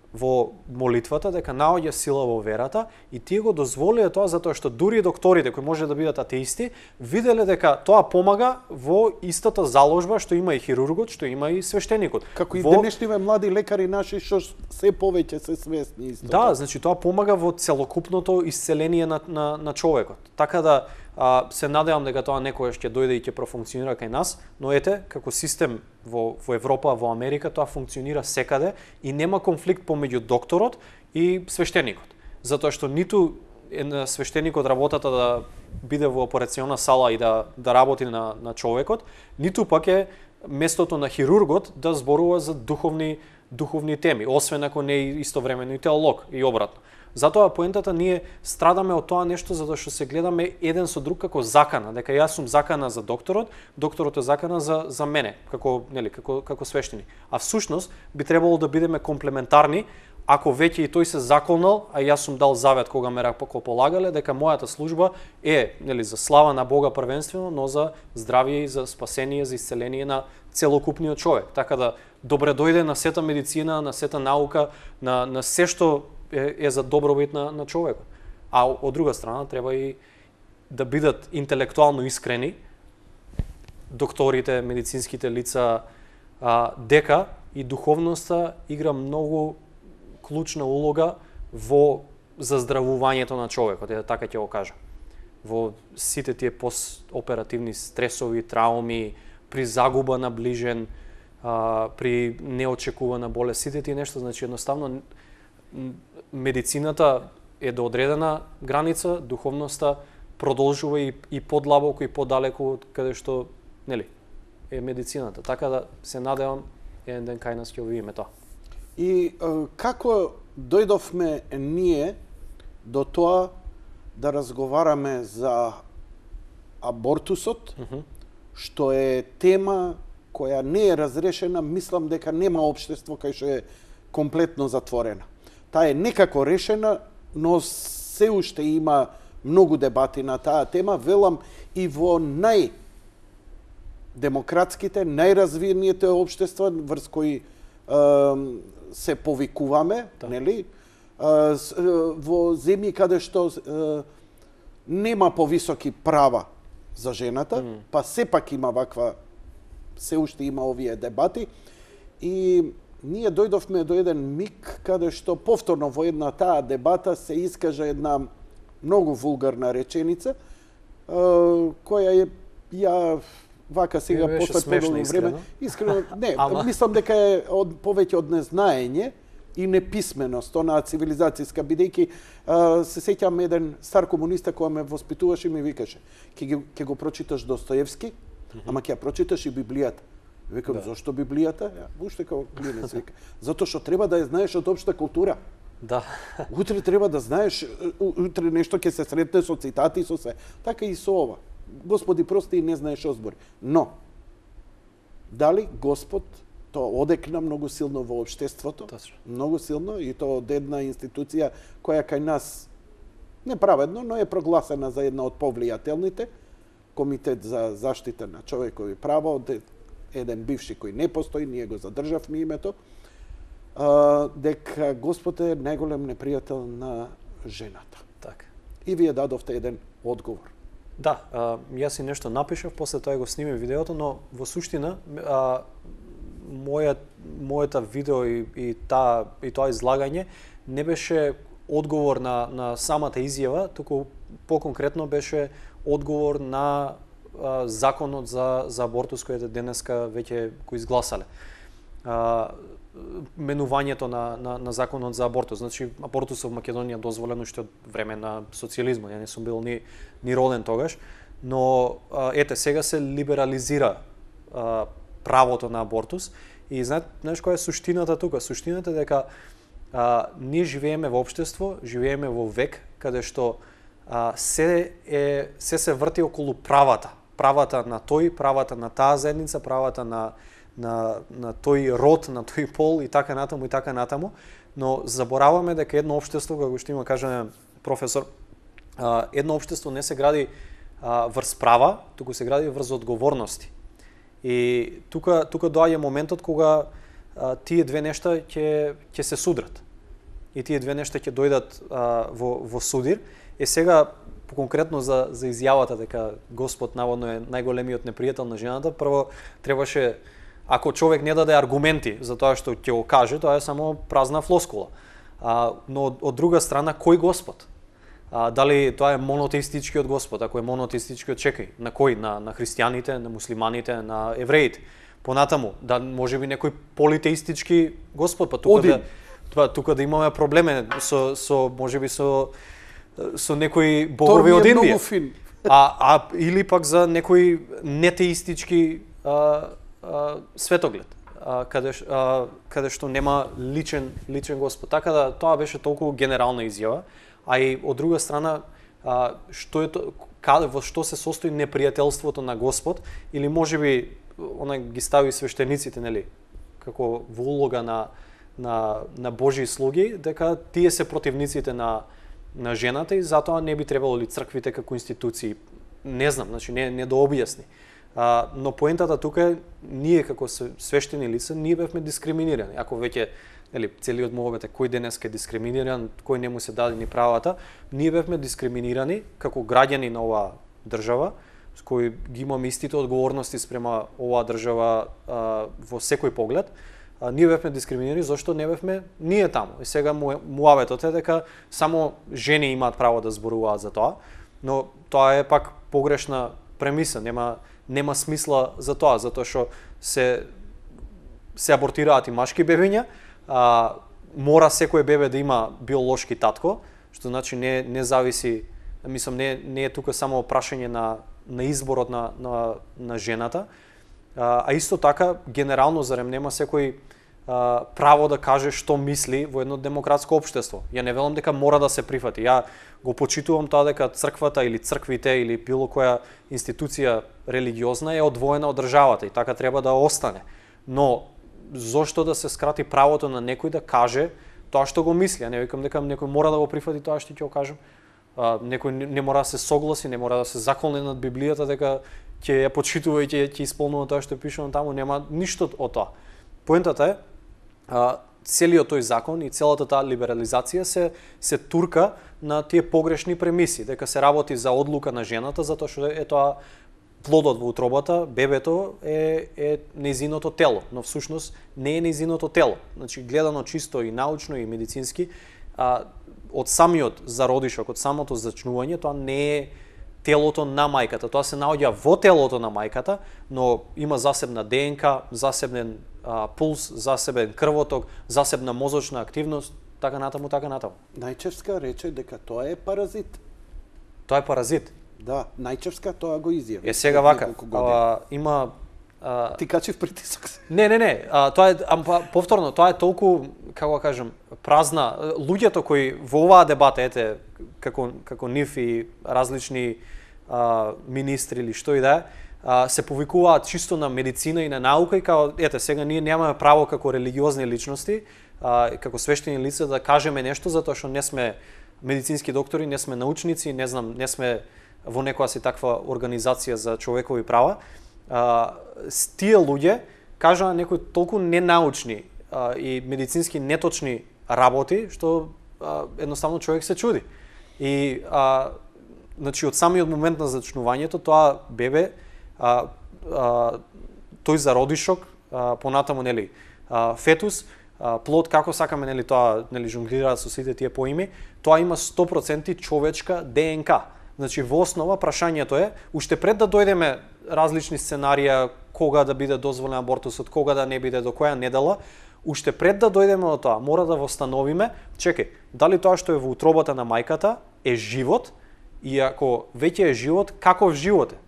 во молитвата, дека наоѓа сила во верата и тие го дозволија тоа затоа што дури докторите кои може да бидат атеисти виделе дека тоа помага во истата заложба што има и хирургот, што има и свештеникот.
Како и денешниве млади лекари наши што се повеќе се свесни исто.
Да, значи тоа помага во целокупното исцеление на човекот. Така да се надевам дека тоа некогаш ќе дојде и ќе профункционира кај нас, но ете, како систем во Европа, во Америка, тоа функционира секаде и нема конфликт помеѓу докторот и свештеникот. Затоа што ниту свештеникот работата да биде во операционна сала и да работи на човекот, ниту пак е местото на хирургот да зборува за духовни теми, освен ако не е истовремено и теолог и обратно. Затоа поентата ние страдаме од тоа нешто затоа што се гледаме еден со друг како закана, дека јас сум закана за докторот е закана за мене како свештеник. А всушност би требало да бидеме комплементарни, ако веќе и тој се заколнал, а јас сум дал завет кога ме ракополагале дека мојата служба е за слава на Бога првенствено, но за здравје и за спасение, за исцеление на целокупниот човек. Така да добре дојде на сета медицина, на сета наука, на се што е за добробит на човекот. А од друга страна треба и да бидат интелектуално искрени докторите, медицинските лица, дека и духовноста игра многу клучна улога во заздравувањето на човекот, така ќе го кажам. Во сите тие постоперативни стресови, трауми, при загуба на ближен, при неочекувана болест, сите тие нешто, значи едноставно медицината е до одредена граница, духовноста продолжува и подлабоко и подалеку од каде што, е медицината. Така да се надевам еден ден кај нас ќе го видиме тоа.
И како дојдовме ние до тоа да разговараме за абортусот, што е тема која не е разрешена, мислам дека нема општество кај што е комплетно затворена. Таа е некако решена, но се уште има многу дебати на таа тема, велам и во најдемократските, најразвиените општества врз кои се повикуваме, нели? Во земји каде што нема повисоки права за жената, па сепак има ваква, се уште има овие дебати, и ние дојдовме до еден миг каде што повторно во една таа дебата се искажа една многу вулгарна реченица, која е, ја вака сега после подолно време, искрено, не, мислам дека е повеќе од незнаење и неписменост, онаа цивилизацијска, бидејќи се сеќам еден стар комуниста која ме воспитуваше и ми викаше: ќе го прочиташ Достоевски, ама ќе ја прочиташ и Библијата. Викам, зошто Библијата? Уште како клинец вика. Затоа што треба да ја знаеш од општа култура.
Да.
Утре треба да знаеш, утре нешто ќе се сретне со цитати, со се. Така и со ова. Господи прости и не знаеш озбори. Но, дали Господ тоа одекна многу силно во општеството, многу силно, и тоа од една институција која кај нас неправедно, но е прогласена за една од повлијателните, Комитет за заштита на човекови права, од еден бивши кој не постои, ние го задржавме името, дека Господ е најголем непријател на жената.
Така.
И вие дадовте еден одговор.
Да, јас и нешто напишав, после тоа го снимив видеото, но во суштина мојата видео и тоа излагање не беше одговор на самата изјава, туку поконкретно беше одговор на законот за абортус кој денеска веќе го изгласале. Менувањето на законот за абортус. Значи, абортусот во Македонија дозволен уште од време на социјализмот. Ја не сум бил ни роден тогаш, но ете, сега се либерализира правото на абортус. И знаеш која е суштината тука? Суштината е дека ние живееме во општество, живееме во век каде што се се врти околу правата. Правата на тој, правата на таа заедница, правата на тој род, на тој пол и така натаму, но забораваме дека едно општество, како што има кажа професор, едно општество не се гради врз права, туку се гради врз одговорности. И тука доаѓа моментот кога тие две нешта ќе се судрат. И тие две нешта ќе дојдат во судир. Е сега конкретно за изјавата дека Господ наводно е најголемиот непријател на жената, прво требаше, ако човек не даде аргументи за тоа што ќе го каже, тоа е само празна флоскула. Но од друга страна, кој Господ? Дали тоа е монотеистичкиот Господ? Ако е монотеистичкиот, чекај, на кој? На христијаните, на муслиманите, на евреите. Понатаму, да можеби некој политеистички Господ, па тука да имаме проблеме со можеби со некои богови од Индија. Или пак за некој нетеистички светоглед, каде што нема личен Господ. Така да тоа беше толку генерална изјава, а и од друга страна што е во што се состои непријателството на Господ, или можеби она ги стави свештениците, нели, како во улога на Божји слуги, дека тие се противниците на жената и затоа не би требало ли црквите како институции, не знам, значи не да објасни. Но поентата тука е, ние како свештени лица, ние бевме дискриминирани. Ако веќе, нели, целиот мовет е кој денеска е дискриминиран, кој не му се дадени правата, ние бевме дискриминирани како граѓани на оваа држава, с кои ги имаме истите одговорности спрема оваа држава во секој поглед. Ние бевме дискриминирани зашто не бевме ние таму. И сега муаветот е дека само жени имаат право да зборуваат за тоа, но тоа е пак погрешна премиса, нема смисла за тоа, затоа што се абортираат и машки бебиња, мора секој бебе да има биолошки татко, што значи не зависи, мислам не е тука само прашање на изборот на жената, а исто така генерално зарем нема секој право да каже што мисли во едно демократско општество. Ја не велам дека мора да се прифати. Ја го почитувам тоа дека црквата или црквите или било која институција религиозна е одвоена од државата и така треба да остане. Но зошто да се скрати правото на некој да каже тоа што го мисли? Ја не викам дека некој мора да го прифати тоа што ќе го кажам. Некој не мора да се согласи, не мора да се заколне над Библијата дека ќе ја почитува и ќе исполнува тоа што е пишано таму, нема ништо од тоа. Поентата е целиот тој закон и целата таа либерализација се турка на тие погрешни премиси, дека се работи за одлука на жената затоа што е тоа плодот во утробата, бебето е нејзиното тело, но всушност не е нејзиното тело. Значи гледано чисто и научно и медицински, од самиот зародишок, од самото зачнување, тоа не е телото на мајката. Тоа се наоѓа во телото на мајката, но има засебна ДНК, засебен пулс, засебен крвоток, засебна мозочна активност, така натаму, така натаму.
Најчевска рече дека тоа е паразит.
Тоа е паразит.
Да, Најчевска тоа го изјави.
Е сега вака, има
Ти качив притисок.
Не, тоа е повторно, тоа е толку, како да кажам, празна. Луѓето кои во оваа дебата, ете, како нив и различни министри или што и да е, се повикуваат чисто на медицина и на наука и као, ете, сега ние немаме право како религиозни личности, како свештени лица да кажеме нешто затоа што не сме медицински доктори, не сме научници, не знам, не сме во некоја си таква организација за човекови права. Тие луѓе кажаа некои толку ненаучни и медицински неточни работи што едноставно човек се чуди. И значи од самиот момент на зачнувањето тоа бебе тој зародишок понатаму нели фетус плод, како сакаме нели тоа нели жонглираат со сите тие поими, тоа има 100% човечка ДНК. Значи во основа прашањето е уште пред да дојдеме различни сценарија кога да биде дозволен абортусот, кога да не биде, до која недела, уште пред да дојдеме до тоа, мора да восстановиме, чекај, дали тоа што е во утробата на мајката е живот и ако веќе е живот, каков живот е?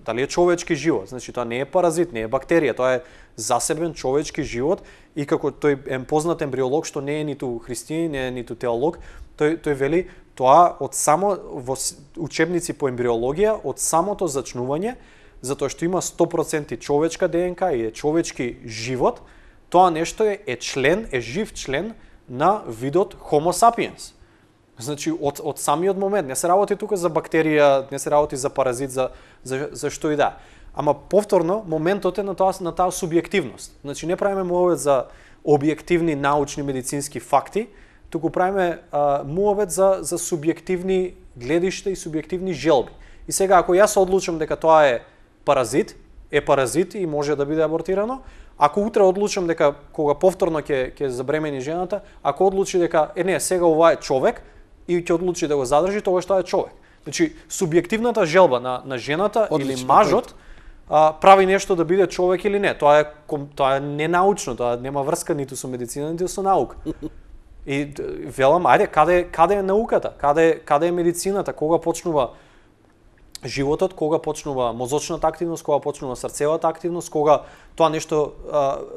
Дали е човечки живот? Значи тоа не е паразит, не е бактерија, тоа е засебен човечки живот и како тој познат ембриолог што не е ниту христијанин, не е ниту теолог, тој вели тоа од само во учебници по ембриологија, од самото зачнување, затоа што има 100% човечка ДНК и е човечки живот, тоа нешто е член, е жив член на видот Homo sapiens. Значи од самиот момент, не се работи тука за бактерија, не се работи за паразит, за што и да. Ама повторно моментот е на таа субјективност. Значи не правиме муавет за објективни научни медицински факти, туку правиме муавет за субјективни гледишта и субјективни желби. И сега ако јас одлучам дека тоа е паразит и може да биде абортирано, ако утре одлучам дека кога повторно ќе забремени жената, ако одлучи дека не, сега ова е човек и ќе одлучи да го задржи, тогаш тоа е човек. Значи субјективната желба на жената или мажот прави нешто да биде човек или не. Тоа е ненаучно, тоа нема врска ниту со медицина, ниту со наука. И велам, ајде, каде е науката? Каде е медицината? Кога почнува животот, кога почнува мозочната активност, кога почнува срцевата активност, кога тоа нешто,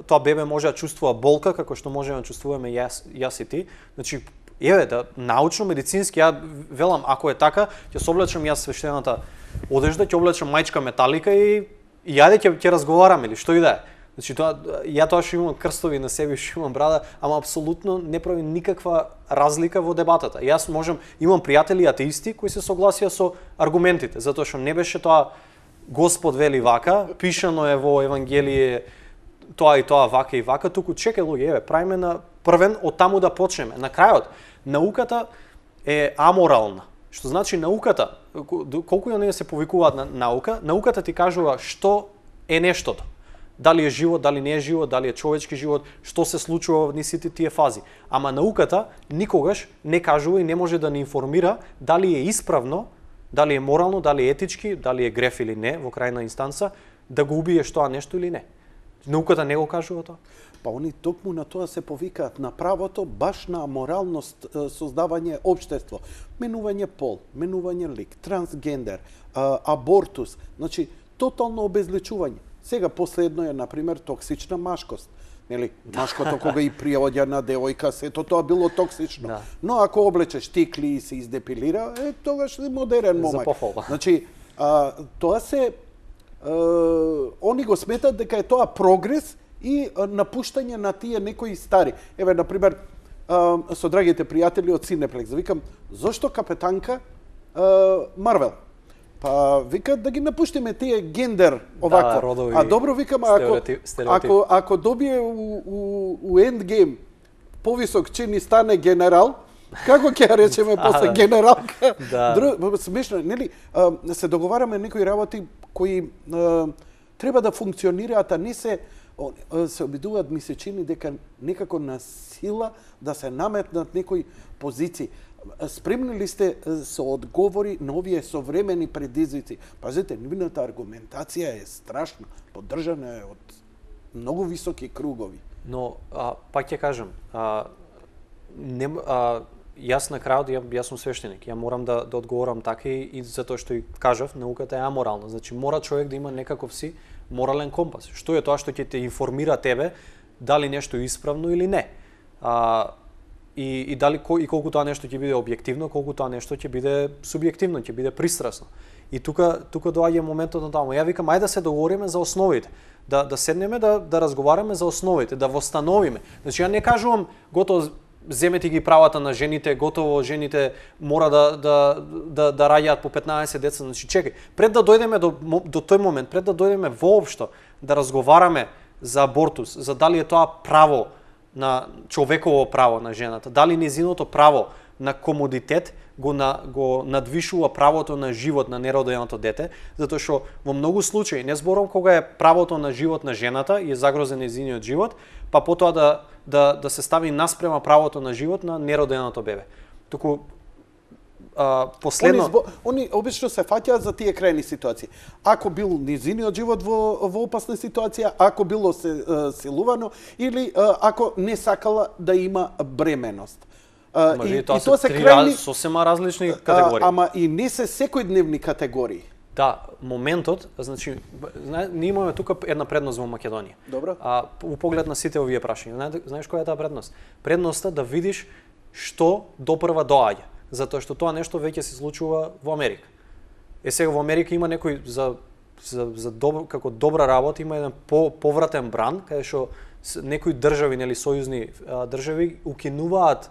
тоа бебе може да чувствува болка, како што можеме да чувствуваме јас и ти. Значи, да научно, медицински, ја велам, ако е така, ќе се облечам јас свештената одежда, ќе облечам мајчка металика и јаде ќе разговараме или што и да е. Значи ја тоа што имам крстови на себе, што имам брада, ама апсолутно не прави никаква разлика во дебатата. Јас имам пријатели атеисти кои се согласија со аргументите, затоа што не беше тоа Господ вели вака, пишано е во Евангелие тоа и тоа вака и вака, туку чекај луѓе, правиме на првен од таму да почнеме. На крајот, науката е аморална. Што значи науката, колку оние се повикуваат на наука, науката ти кажува што е нештото. Дали е живот, дали не е живот, дали е човечки живот, што се случува во сите тие фази. Ама науката никогаш не кажува и не може да ни информира дали е исправно, дали е морално, дали е етички, дали е греф или не, во крајна инстанца, да го убиеш тоа нешто или не. Науката не го кажува тоа.
Па они токму на тоа се повикаат, на правото, баш на моралност, создавање општество, менување пол, менување лик, трансгендер, абортус, значи тотално обезличување. Сега последно е, например, токсична машкост. нели, машкото кога и приоѓа на девојка, сето тоа било токсично.
Да.
Но ако облечеш тикли и се издепилира, тогаш си модерен момак.
За похвала.
Значи, тоа се они го сметат дека е тоа прогрес и напуштање на тие некои стари. Еве, например, со драгите пријатели од Cineplex, викам, зошто капетанка Марвел? Па викат да ги напуштиме тие гендер овакво.
родови,
а добро викам, ако добие у Endgame повисок чин и стане генерал, како ќе ја речеме после генералка? Смешно, нели? Се договараме некои работи кои треба да функционираат, а не се обидуваат, ми се чини дека некако на сила да се наметнат некои позиции. Спремни ли сте со одговори на овие современи предизвици? Пазете, нивната аргументација е страшна, поддржана е од многу високи кругови.
Но, пак ќе кажам, јас на крајот, јас сум свештеник, ја морам да одговорам така и затоа што и кажав, науката е аморална. Значи, мора човек да има некаков си морален компас. Што е тоа што ќе те информира тебе дали нешто е исправно или не. И дали и колку тоа нешто ќе биде објективно, колку тоа нешто ќе биде субјективно, ќе биде пристрасно. И тука доаѓа моментот на таму. Ја викам, ајде да се договориме за основите. Да седнеме да разговараме за основите, да восстановиме. Значи, ја не кажувам готово земете ги правата на жените, готово жените мора да раѓаат по 15 деца. Значи, чекај, пред да дојдеме до тој момент, пред да дојдеме воопшто да разговараме за абортус, за дали е тоа право на човеково право на жената, дали незиното право на комодитет го надвишува правото на живот на нероденото дете, затоа што во многу случаи, не зборам кога е правото на живот на жената и е загрозен незиниот живот, па потоа да се стави наспрема правото на живот на нероденото бебе. Туку последно
они обично се фаќаат за тие крајни ситуации. Ако бил низиниот живот во опасна ситуација, ако било се силувано или ако не сакала да има бременост.
И тоа се крајни сосема различни категории.
Ама и не се секојдневни категории.
Да, моментот, значи, ние имаме тука една предност во Македонија.
Добро.
Во поглед на сите овие прашања, знаеш која е таа предност? Предноста да видиш што допрва доаѓа, затоа што тоа нешто веќе се случува во Америка. Сега во Америка има некој како добра работа, има еден повратен бран, каде што некои држави, нели сојузни држави укинуваат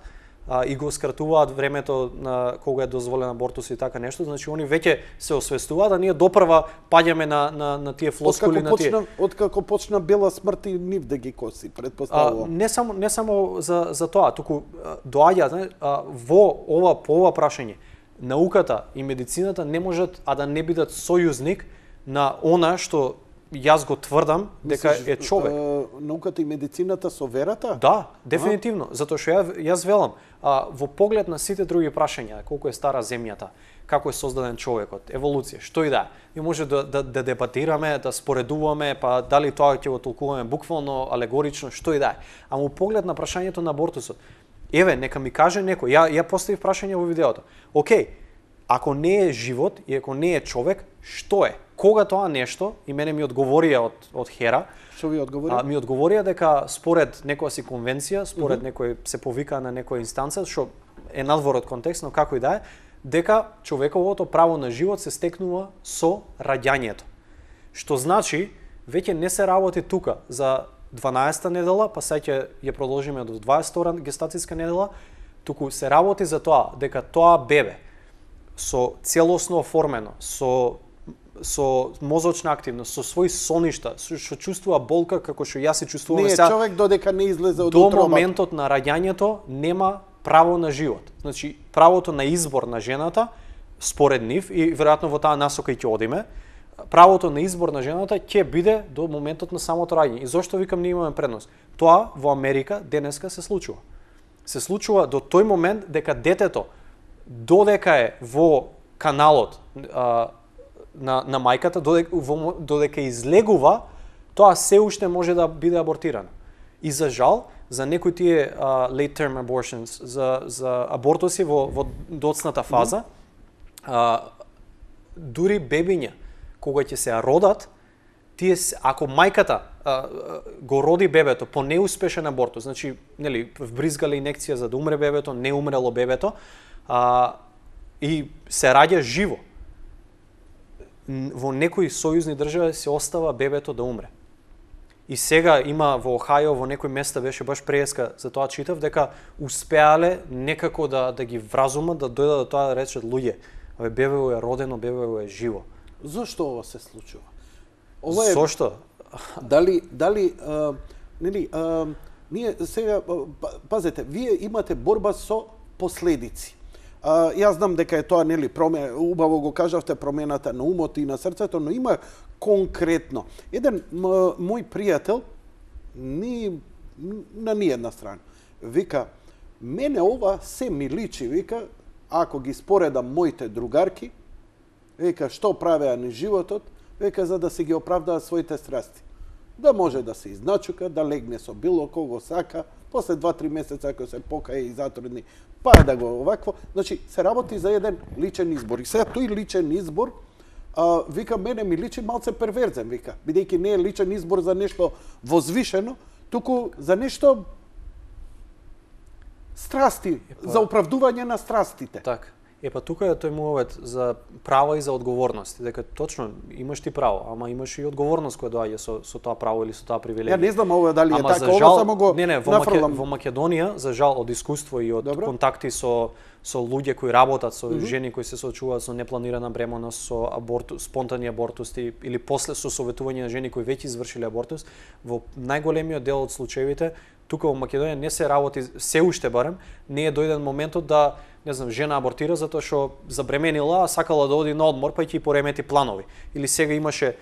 и го скратуваат времето на кога е дозволен абортус и така нешто, значи они веќе се освестуваат, а ние допрва паѓаме на тие флоскули на тие.
Откако почна бела смрт и нив да ги коси, претпоставувам.
Не само за тоа, туку доаѓа по ова прашање. Науката и медицината не можат да не бидат сојузник на она што јас го тврдам дека е човек.
Науката и медицината со верата?
Да, дефинитивно, затоа што јас велам, во поглед на сите други прашања, колку е стара земјата, како е создаден човекот, еволуција, што и да, и може да дебатираме, да споредуваме, па дали тоа ќе го толкуваме буквално, алегорично, што и да е. Ама во поглед на прашањето на абортусот, еве, нека ми каже некој, ја поставив прашање во видеото. Океј, ако не е живот и ако не е човек, што е? Кога тоа нешто, и мене ми одговорија од Хера,
што ви одговорија?
Ми одговорија дека според некоја си конвенција, според некој се повика на некоја инстанца, што е надвор од контекст, но како и да е, дека човековото право на живот се стекнува со раѓањето. Што значи, веќе не се работи тука за 12-та недела, па сега ќе ја продолжиме до 22-та гестацијска недела, туку се работи за тоа дека тоа бебе со целосно оформено, со мозочна активност, со своји соништа, што чувствува болка како што јас се чувствувам
сега. Не човек додека не излезе од
утробата. До моментот на раѓањето нема право на живот. Значи, правото на избор на жената, според нив, и веројатно во таа насока и ќе одиме, правото на избор на жената ќе биде до моментот на самото раѓање. И зошто викам ние имаме предност? Тоа во Америка денеска се случува. Се случува до тој момент дека детето, додека е во каналот на мајката, додека излегува, тоа се уште може да биде абортирано. И за жал, за некои тие late term abortions, за абортуси во доцната фаза, дури бебиња, кога ќе се родат, тие, ако мајката го роди бебето по неуспешен абортус, значи, нели, вбризгале инекција за да умре бебето, не умрело бебето, и се раѓа живо. Во некои сојузни држави се остава бебето да умре. И сега има во Охајо, во некои места беше баш преска, за тоа читав, дека успеале некако да ги вразумат, да дојдат до тоа да речат луѓе, бебето е родено, бебето е живо.
Зошто ова се случува?
Зошто?
Дали нели ние сега пазете, вие имате борба со последици. Јас знам дека е тоа нели убаво го кажавте, промената на умот и на срцето, но има конкретно. Еден мој пријател на ниједна страна вика, мене ова се ми личи, вика, ако ги споредам моите другарки, вика, што правеа низ животот, века, за да си ги оправдаат своите страсти. Да може да се изначука, да легне со било кого сака, после 2-3 месеца ако се покае и затрудни, па да го овакво. Значи, се работи за еден личен избор. И сега тој личен избор, вика, мене ми личи малце перверзен, вика, бидејќи не е личен избор за нешто возвишено, туку за нешто страсти, за оправдување на страстите.
Така. Тука е тој мовет за права и за одговорност. Дека точно имаш ти право, ама имаш и одговорност која доаѓа со тоа право или со таа привилегија.
Ја не знам ова дали е така,
ова
само го нафрлам.
Во Македонија, за жал, од искуство и од контакти со луѓе кои работат, со жени кои се соочуваат со непланирана бременост, со спонтани абортуси или после со советување на жени кои веќе извршиле абортус, во најголемиот дел од случаевите тука во Македонија не се работи, се уште барем, не е дојден моментот да, не знам, жена абортира затоа што забременила, а сакала да оди на одмор, па ќе поремети планови. Или сега имаше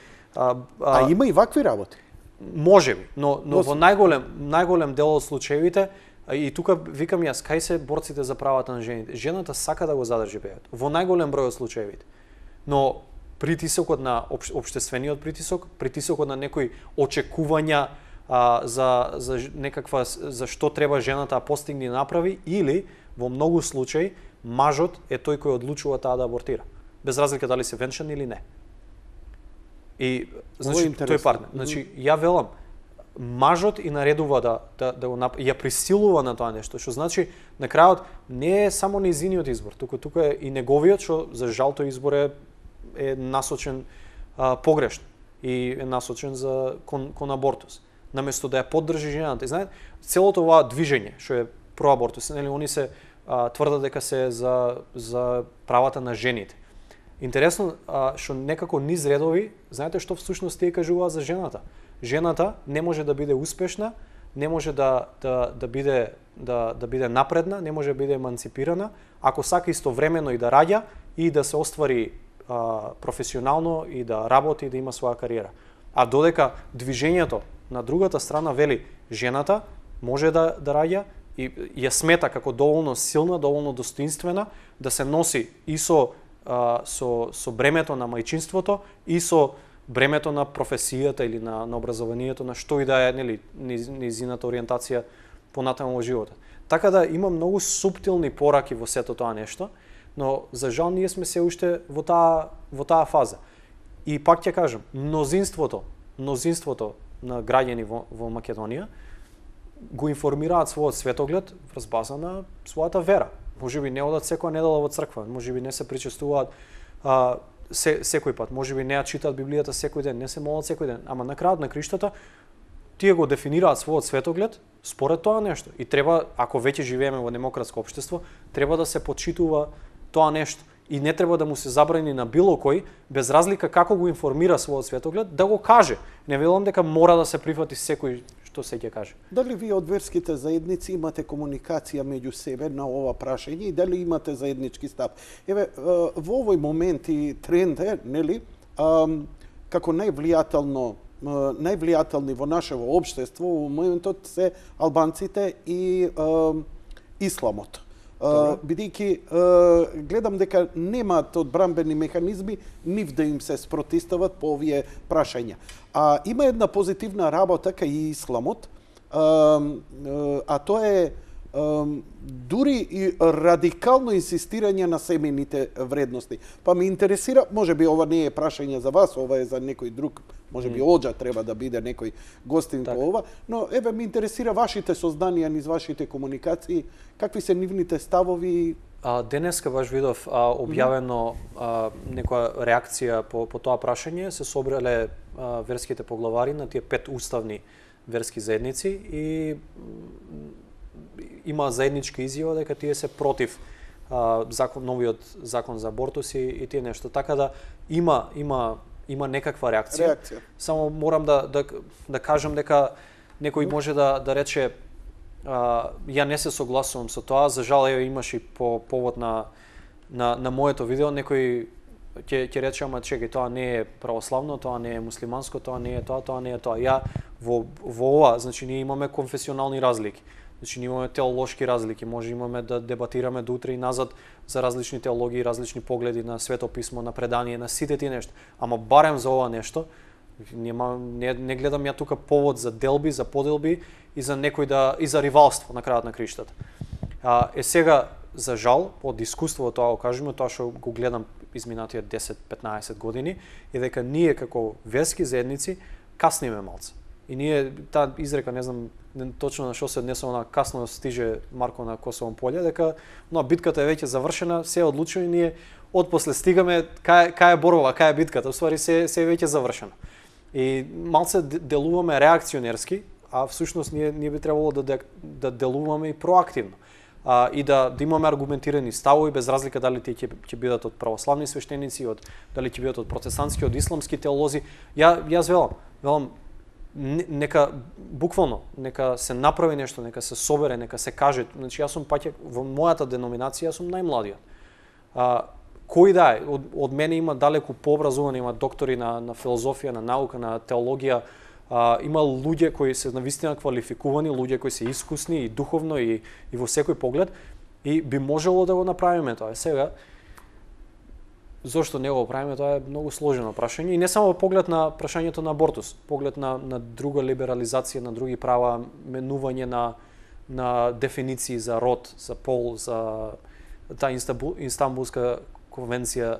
има и вакви работи.
Можеби, но во најголем дел од случаевите, и тука викам јас, кај се борците за правата на жените? Жената сака да го задржи бебето, во најголем број од случаевите. Но притисокот на општествениот притисокот на некои очекувања за некаква, за што треба жената да постигне и направи, или во многу случаи мажот е тој кој одлучува таа да абортира, без разлика дали се венчан или не. И значи тој партнер. Значи ја велам, мажот и наредува да го ја присилува на тоа нешто, што значи на крајот не е само нејзиниот избор, тука е и неговиот, што за жал тој избор е насочен погрешно и е насочен кон абортус, наместо да ја поддржи жената. И знаете, целото ова движење што е проабортус, нели, они се тврдат дека се за правата на жените. Интересно што некако низ редови, знаете што всушност тие кажуваат за жената? Жената не може да биде успешна, не може да биде напредна, не може да биде еманципирана, ако сака истовремено и да раѓа и да се оствари професионално и да работи и да има своја кариера. А додека движењето на другата страна вели жената може да раѓа и ја смета како доволно силна, доволно достоинствена да се носи и со бремето на мајчинството и со бремето на професијата или на образованието, на што и да е, нели, низината ориентација понатаму во животот. Така да има многу суптилни пораки во сето тоа нешто, но за жал ние сме се уште во таа фаза. И пак ќе кажам, мнозинството на граѓани во Македонија го информираат својот светоглед врз база на својата вера. Можеби не одат секоја недела во црква, можеби не се причестуваат секој пат, можеби не ја читаат Библијата секој ден, не се молат секој ден, ама на крајот на криштата тие го дефинираат својот светоглед според тоа нешто. И треба, ако веќе живееме во демократско општество, треба да се почитува тоа нешто. И не треба да му се забрани на било кој, без разлика како го информира својот светоглед, да го каже. Не велам дека мора да се прифати секој што се ќе каже.
Дали вие од верските заедници имате комуникација меѓу себе на ова прашање и дали имате заеднички став? Еве, во овој момент и тренд е, нели, како највлијателни во нашево општество во моментот се албанците и исламот. Бидејќи гледам дека немаат одбранбени механизми нив да им се спротистават по овие прашања. А има една позитивна работа кај исламот, а тоа е дури и радикално инсистирање на семејните вредности. Па ме интересира, можеби ова не е прашање за вас, ова е за некој друг Може би Оđа треба да биде некој гостин по ова, но еве ме интересира вашите сознанија низ вашите комуникации, какви се нивните ставови?
Денеска баш видов објавено некоја реакција по тоа прашање, се собрале верските поглавари на тие 5 уставни верски заедници и има заедничка изјава дека тие се против новиот закон за абортус и тие нешто. Така да има некаква реакција. Само морам да кажам дека некој може да рече ја не се согласувам со тоа. За жал имаше по повод на моето видео некој ќе рече ама чекај, тоа не е православно, тоа не е муслиманско, тоа не е тоа не е тоа. Ја во ова, значи ние имаме конфесионални разлики. Значи ние имаме теолошки разлики, може имаме да дебатираме до утре и назад за различни теологии, различни погледи на Свето писмо, на предание, на сите тие нешта. Ама барем за ова нешто, не гледам ја тука повод за делби, за поделби и за некој и за ривалство на крајот на криштата. Сега за жал од искуство тоа го кажеме, тоа што го гледам изминатите 10-15 години, е дека ние како верски заедници касниме малце. И ние таа изрека, не знам точно на што се однесува на касно стиже Марко на Косово поле, дека битката е веќе завршена, се е одлучено и ние отпосле стигаме кај е борба, кај е битката, уствари се е веќе завршено. И малце делуваме реакционерски, а всушност ние би требало да делуваме и проактивно. И да имаме аргументирани ставови, без разлика дали тие ќе бидат од православни свештеници, дали ќе бидат од протестантски, од исламски теолози. Јас велам, нека буквално нека се направи нешто, нека се собере, нека се каже. Значи јас сум паќе во мојата деноминација, јас сум најмладиот. Кој да е, од мене има далеку пообразувани, има доктори на филозофија, на наука, на теологија, има луѓе кои се навистина квалификувани, луѓе кои се искусни и духовно и во секој поглед, и би можело да го направиме тоа. Сега зошто не го правиме, тоа е многу сложено прашање и не само во поглед на прашањето на абортус, поглед на друга либерализација, на други права, менување на дефиниции за род, за пол, за таа Инстанбулска конвенција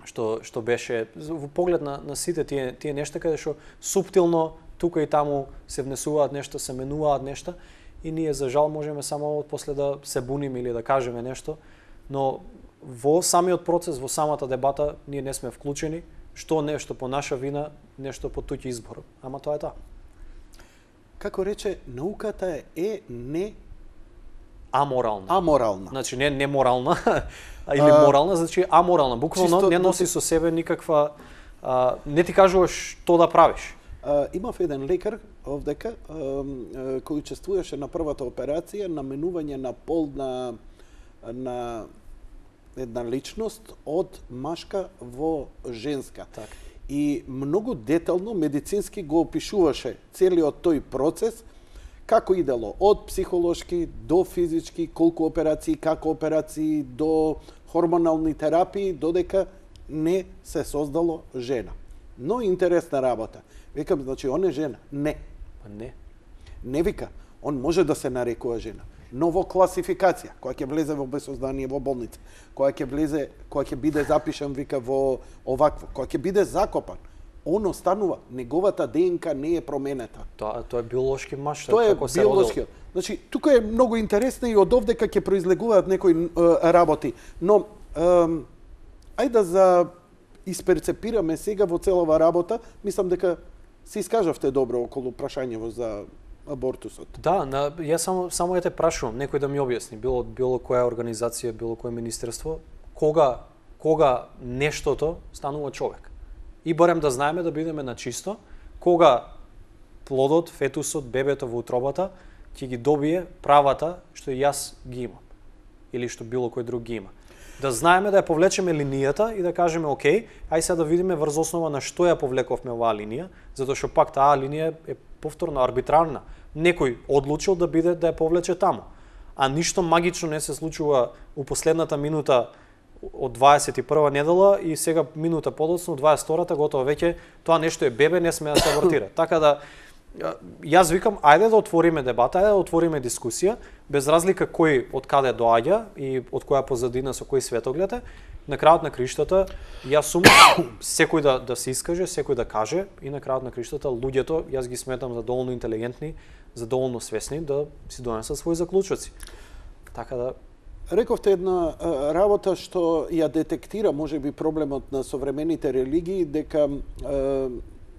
што беше во поглед на сите тие нешта каде што суптилно тука и таму се внесуваат нешто, се менуваат нешта и ние за жал можеме само после да се буниме или да кажеме нешто, но во самиот процес, во самата дебата ние не сме вклучени, што нешто по наша вина, нешто по туѓ избор. Ама тоа е тоа.
Како рече, науката е не
аморална. Значи не морална, или морална, значи аморална. Буквално не носи со себе никаква не ти кажуваш што да правиш.
Имав еден лекар овдека кој учествуваше на првата операција на менување на пол на една личност од машка во женска.
Так.
И многу детално медицински го опишуваше целиот тој процес, како идело од психолошки до физички, колку операции, како операции, до хормонални терапии, додека не се создало жена. Но интересна работа. Викам, значи, он е жена? Не.
Не.
Не вика. Он може да се нарекува жена. Но во класификација, која ќе влезе во безсознание во болница, која ќе биде запишан, вика, во овакво, која ќе биде закопан, он останува, неговата ДНК не е променета.
Тоа е биолошки маж,
тоа е биолошки. Значи, тука е многу интересно и од овдека ќе произлегуваат некои работи, но ајде да исперцепираме сега во целава работа, мислам дека се искажавте добро околу прашањево за абортусот.
Да, јас само ја те прашувам, некој да ми објасни, било која организација, било кое министерство, кога нештото станува човек. И барем да знаеме, да бидеме на чисто, кога плодот, фетусот, бебето во утробата ќе ги добие правата што јас ги имам или што било кој друг ги има. Да знаеме да ја повлечеме линијата и да кажеме окей, ај сега да видиме врз основа на што ја повлековме оваа линија, затоа што пак таа линија е повторно арбитрарна. Некој одлучил да ја повлече таму. А ништо магично не се случува у последната минута од 21 недела и сега минута подоцна, 22-та, готово веќе тоа нешто е бебе, не сме да се абортира. Така да јас викам, ајде да отвориме дебата, ајде да отвориме дискусија, без разлика кој од каде доаѓа и од која позадина со кој светоглед е, на крајот на криштата, јас сум секој да се искаже, секој да каже, и на крајот на криштата луѓето, јас ги сметам за доволно интелигентни, за доволно свесни да си донесат своји заклучоци. Така да
Рековте една работа што ја детектира можеби проблемот на современите религии, дека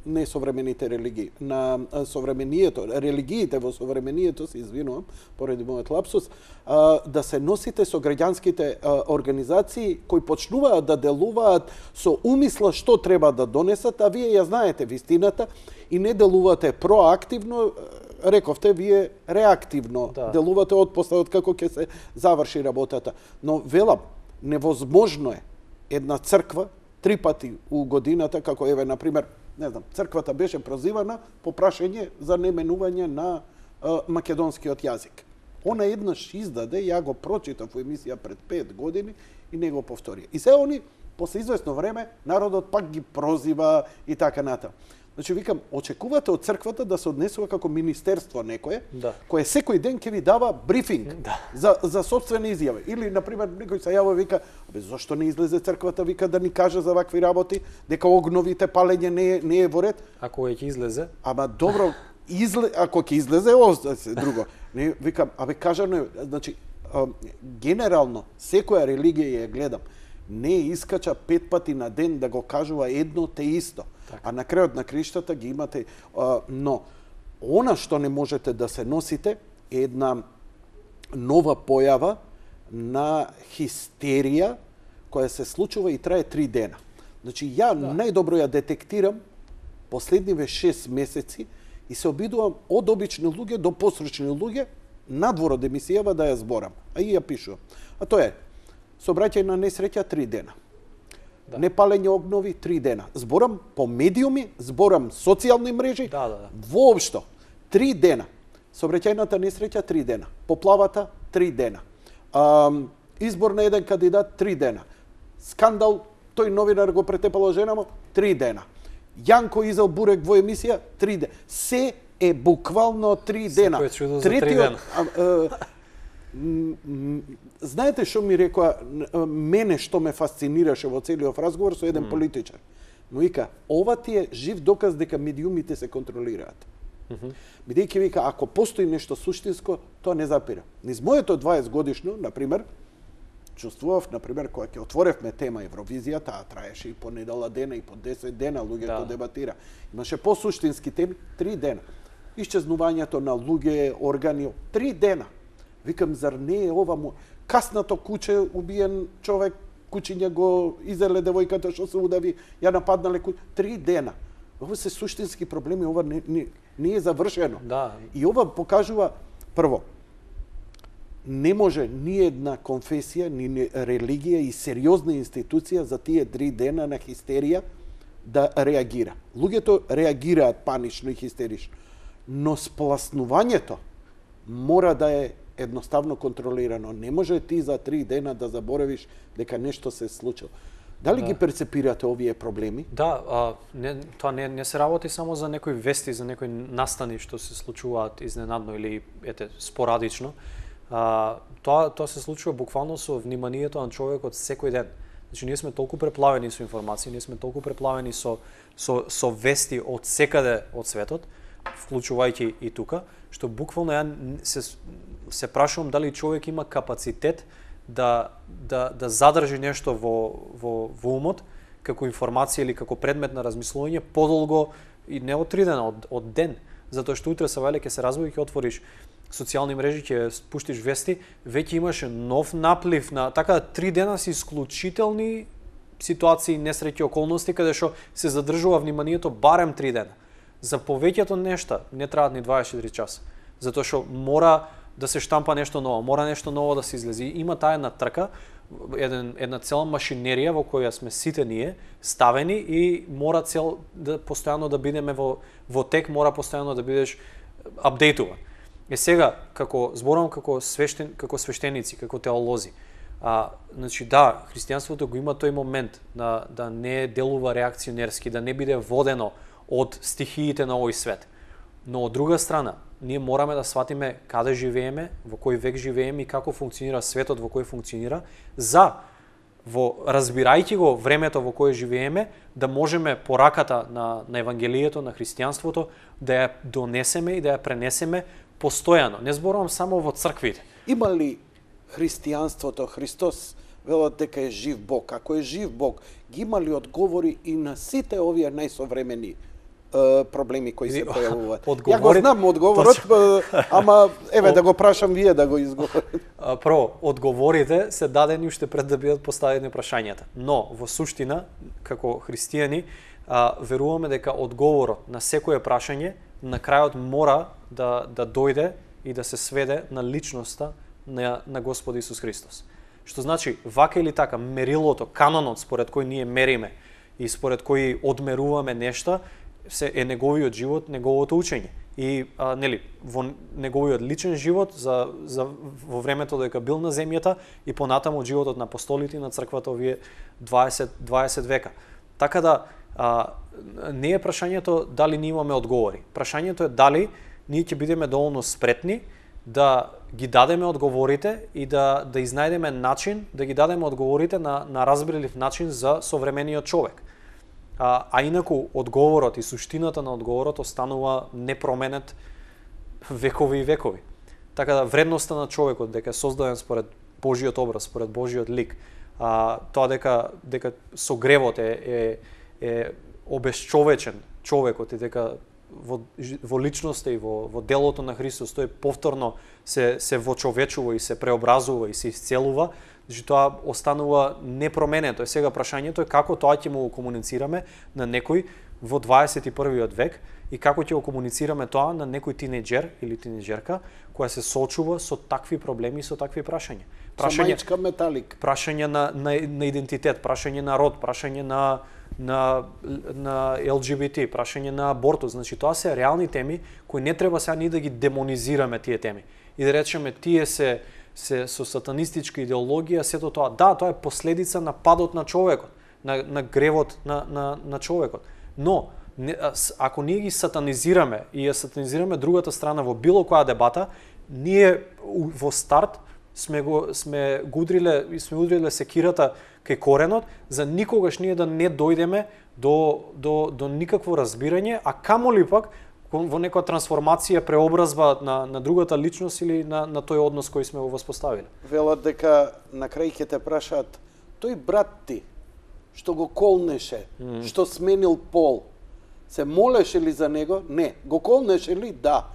не современите религии, на современието, религиите во современието, се извинувам, поради мојот лапсус, да се носите со граѓанските организации кои почнуваат да делуваат со умисла што треба да донесат, а вие ја знаете вистината и не делувате проактивно, рековте, вие реактивно делувате од како ќе се заврши работата. Но велам, невозможно е една црква 3 пати у годината, како еве, например, не знам, црквата беше прозивана по прашање за неменување на македонскиот јазик. Она еднаш издаде, ја го прочитав во емисија пред 5 години и не го повторија. И се они, после известно време, народот пак ги прозива и така натаму. Значи, викам, очекувате од црквата да се однесува како министерство некое, кое секој ден ќе ви дава брифинг за собствени изјави. Или, например, некој се јава и вика, зошто не излезе црквата, вика, да ни каже за вакви работи, дека огновите палење не е во ред.
Ако ќе излезе?
Ама добро, ако ќе излезе, друго. Не, викам, кажано е, значи, генерално, секоја религија ја гледам, не искача 5 пати на ден да го кажува едно те исто. А на крајот на криштата ги имате, но она што не можете да се носите е една нова појава на хистерија која се случува и трае 3 дена. Значи, ја најдобро ја детектирам последниве 6 месеци и се обидувам од обични луѓе до посручни луѓе надвор од емисијава да ја зборам. А и ја пишувам. А тоа е собраќај на несреќа 3 дена. Непалење огнови 3 дена. Зборам по медиуми, зборам социјални мрежи, воопшто 3 дена. Сообраќајната несреќа 3 дена. Поплавата 3 дена. Избор на еден кандидат 3 дена. Скандал, тој новинар го претепало жена му 3 дена. Јанко изел бурек во емисија 3 дена. Се е буквално 3 дена.
Секој чудо за 3 дена.
Знаете што ми рекоа, мене што ме фасцинираше во целиот разговор со еден политичар. Но вика, ова ти е жив доказ дека медиумите се контролираат. Бидејќи вика, ако постои нешто суштинско, тоа не запира. Низ моето 20 годишно, например, чувствував, например, кога ќе отворевме тема Евровизија, таа траеше и по недела дена, и по 10 дена, луѓето дебатира. Имаше посуштински теми, 3 дена. Исчезнувањето на луѓе, органи, 3 дена. Викам, зар не е ова му... Каснато куче, убиен човек, кучиња го изеле девојката што се удави, ја нападнале 3 дена. Ова се суштински проблеми, ова не е завршено. И ова покажува, прво, не може ни една конфесија, ни религија и сериозна институција за тие 3 дена на хистерија да реагира. Луѓето реагираат панично и хистерично, но спласнувањето мора да е едноставно контролирано. Не може ти за 3 дена да заборавиш дека нешто се случило. Дали ги перцепирате овие проблеми?
Тоа не се работи само за некои вести, за некои настани што се случуваат изненадно или спорадично. Тоа се случува буквално со вниманието на човекот секој ден. Значи, ние сме толку преплавени со информации, ние сме толку преплавени со вести од секаде од светот, вклучувајќи и тука, што буквално ја се прашувам дали човек има капацитет да задржи нешто во умот, како информација или како предмет на размислување, подолго и не од 3 дена, од ден. Затоа што утре савајле ќе се разбуди, ќе отвориш социјални мрежи, ќе спуштиш вести, веќе имаше нов наплив на... Така 3 дена се исклучителни ситуации, несреќи, околности, каде што се задржува вниманието барем 3 дена. За повеќето нешта не траат ни 24 часа. Затоа што мора да се штампа нешто ново, мора нешто ново да се излези. Има таа една трка, една цела машинерија во која сме сите ние ставени и мора постојано да бидеме во тек, мора постојано да бидеш апдейтуван. Сега, како зборам како свештеници, како теолози, значи христијанството го има тој момент да не делува реакционерски, да не биде водено од стихиите на овој свет. Но од друга страна, ние мораме да сватиме каде живееме, во кој век живееме и како функционира светот во кој функционира, за разбирајќи го времето во кое живееме, да можеме пораката на евангелието, на христијанството, да ја донесеме и да ја пренесеме постојано. Не зборувам само во црквите.
Има ли христијанството, Христос велат дека е жив Бог? Ако е жив Бог, ги има ли одговори и на сите овие најсовремени проблеми кои се појавуваат? Ја го знам одговорот, ама еве да го прашам вие да го изговорите.
Прво, одговорите се дадени уште пред да бидат поставени прашањата. Но, во суштина, како христијани, веруваме дека одговорот на секое прашање на крајот мора да дојде и да се сведе на личноста на Господ Исус Христос. Што значи, вака или така, мерилото, канонот според кој ние мериме и според кој одмеруваме нешта, е неговиот живот, неговото учење. И нели, во неговиот личен живот во времето дека бил на земјата и понатаму од животот на апостолите и на црквата овие 20 века. Така да не е прашањето дали ние имаме одговори. Прашањето е дали ние ќе бидеме доволно спретни да ги дадеме одговорите и да изнајдеме начин да ги дадеме одговорите на разбрелив начин за современиот човек. А инаку одговорот и суштината на одговорот останува непроменет векови и векови. Така да вредноста на човекот дека е создаден според Божиот образ, според Божиот лик, тоа дека со гревот е обесчовечен човекот и дека во личноста и во делото на Христос тој повторно се вочовечува и се преобразува и се исцелува, значи тоа останува непроменето. Сега прашањето е како тоа ќе му комуницираме на некој во 21-виот век и како ќе го комуницираме тоа на некој тинеџер или тинеџерка која се соочува со такви проблеми и со такви прашања.
Мајчка металик.
Прашање на идентитет, прашање на род, прашање на ЛГБТ, прашање на абортус. Значи тоа се реални теми кои не треба сега ние да ги демонизираме тие теми и да речеме тие се со сатанистичка идеологија, сето тоа. Да, тоа е последица на падот на човекот, на гревот на човекот. Но ако ние ги сатанизираме и ја сатанизираме другата страна во било која дебата, ние во старт сме удриле секирата кај коренот за никогаш ние да не дојдеме до никакво разбирање, а камоли пак во некоја трансформација, преобразба на другата личност или на тој однос кој сме го воспоставиле.
Велат дека на крај ќе те прашаат, тој брат ти, што го колнеше, што сменил пол, се молеше ли за него? Не. Го колнеше ли? Да.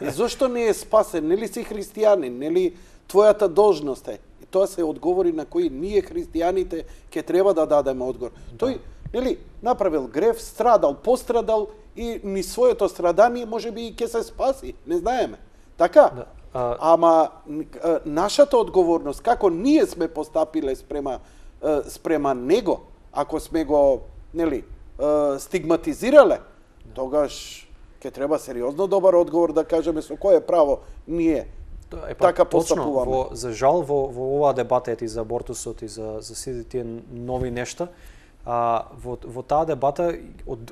И зошто не е спасен? Нели си христијанин? Нели твојата должност е? И тоа се одговори на кои ние христијаните ќе треба да дадеме одговор. Да. Тој нели направил грев, страдал, пострадал и ни своето страдание можеби и ќе се спаси, не знаеме. Така? Да. Ама нашата одговорност, како ние сме постапиле спрема него, ако сме го, нели, стигматизирале, тогаш ќе треба сериозно добар одговор да кажеме со кое право ние така постапуваме.
Точно, за жал во оваа дебата ети за абортусот и за сите тие нови нешта, во таа дебата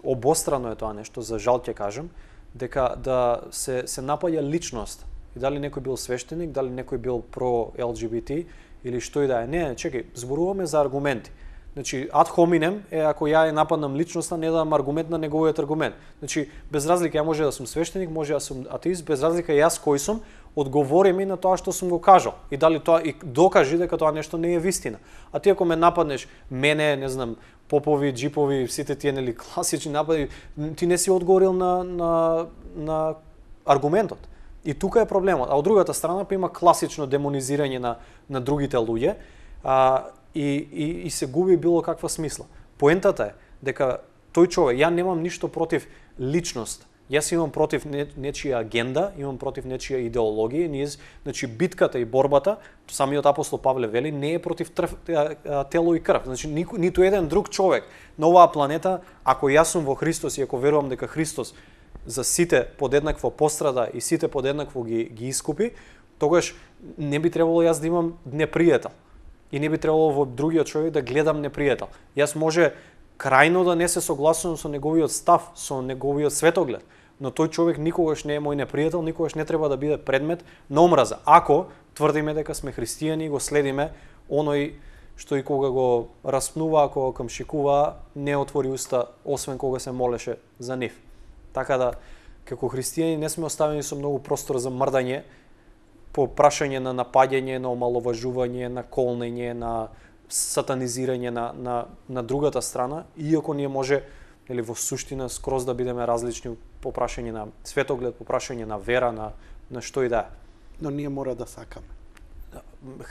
обострано е тоа нешто, за жал ќе кажам, дека да се напаѓа личност. И дали некој бил свештеник, дали некој бил про ЛГБТ или што и да е. Не, чекај, зборуваме за аргументи. Значи, ad hominem е ако ја нападнам личноста, не дадам аргумент на неговиот аргумент. Значи, без разлика ја може да сум свештеник, може да сум атеист, без разлика јас кој сум, одговори ми на тоа што сум го кажал. И дали тоа и докажи дека тоа нешто не е вистина. А ти ако ме нападнеш, мене, не знам, попови, джипови, сите тие нели класични напади, ти не си одговорил на аргументот. И тука е проблемот. А од другата страна па има класично демонизирање на другите луѓе, и се губи било каква смисла. Поентата е дека тој човек, ја немам ништо против личност. Јас имам против нечија агенда, имам против нечија идеологија. Значи битката и борбата, самиот апостол Павле вели, не е против тело и крв. Значи ниту еден друг човек на оваа планета, ако јас сум во Христос и ако верувам дека Христос за сите подеднакво пострада и сите подеднакво ги искупи, тогаш не би требало јас да имам непријател. И не би требало во другиот човек да гледам непријател. Јас може крајно да не се согласувам со неговиот став, со неговиот светоглед, но тој човек никогаш не е мој непријател, никогаш не треба да биде предмет на омраза. Ако тврдиме дека сме христијани и го следиме оној што и кога го распнува, кога камшикува, не отвори уста, освен кога се молеше за нив. Така да, како христијани не сме оставени со многу простор за мрдање, по прашање на напаѓање, на омаловажување, на колнење, на сатанизирање на другата страна, иако ние може или во суштина скроз да бидеме различни по прашање на светоглед, по прашање на вера, на што и да е.
Но ние мора да сакаме.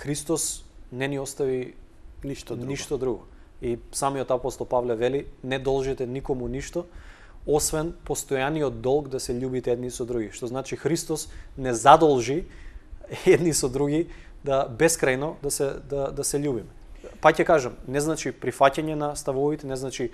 Христос не ни остави
Ништо
друго. И самиот апостол Павле вели, не должите никому ништо, освен постојаниот долг да се љубите едни со други. Што значи Христос не задолжи едни со други да бескрајно да се љубиме. Па ќе кажам, не значи прифаќање на ставовите, не значи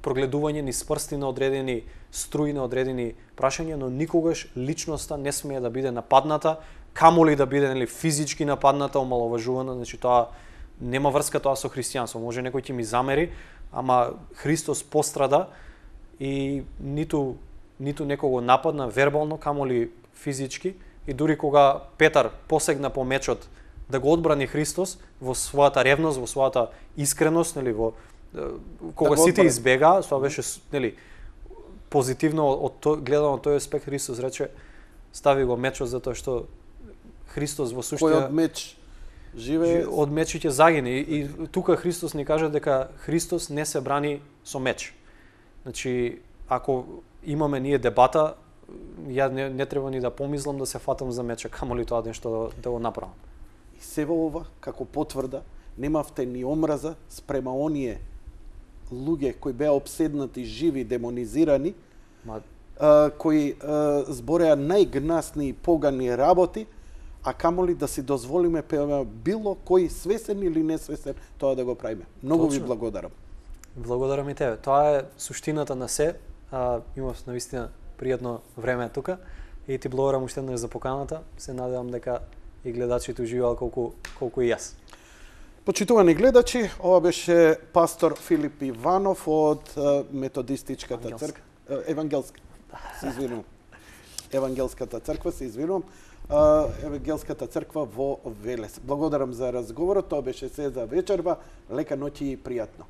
прогледување низ прсти на одредени струи, на одредени прашања, но никогаш личноста не смее да биде нападната, камоли да биде физички нападната, омаловажувана, значи тоа нема врска тоа со христијанство. Може некој ќе ми замери, ама Христос пострада и ниту некого нападна вербално, камоли физички, и дури кога Петар посегна по мечот да го одбрани Христос во својата ревност, во својата искреност, кога сите избега, тоа беше позитивно гледано од тој аспект. Христос рече, стави го мечот затоа што Христос во суштина
кој од меч живее,
од меч ќе загине. И тука Христос ни кажа дека Христос не се брани со меч. Значи, ако имаме ние дебата, ја не треба ни да помислам да се фатам за меча, камоли тоа нешто да го направам.
И се во ова, како потврда, немавте ни омраза спрема оние луѓе кои беа обседнати, живи, демонизирани, кои збореа најгнасни и погани работи, а камоли да си дозволиме било кој свесен или несвесен тоа да го правиме. Многу ви благодарам.
Благодарам и тебе. Тоа е суштината на се. Имав навистина пријатно време тука и ти благодарам уште еднаш за поканата. Се надевам дека и гледачите уживаат колку и јас.
Почитувани гледачи, ова беше пастор Филип Иванов од методистичката црква, Евангелската црква, се извинувам. Евангелската црква во Велес. Благодарам за разговорот, тоа беше се за вечерва. Лека ноќ и пријатно.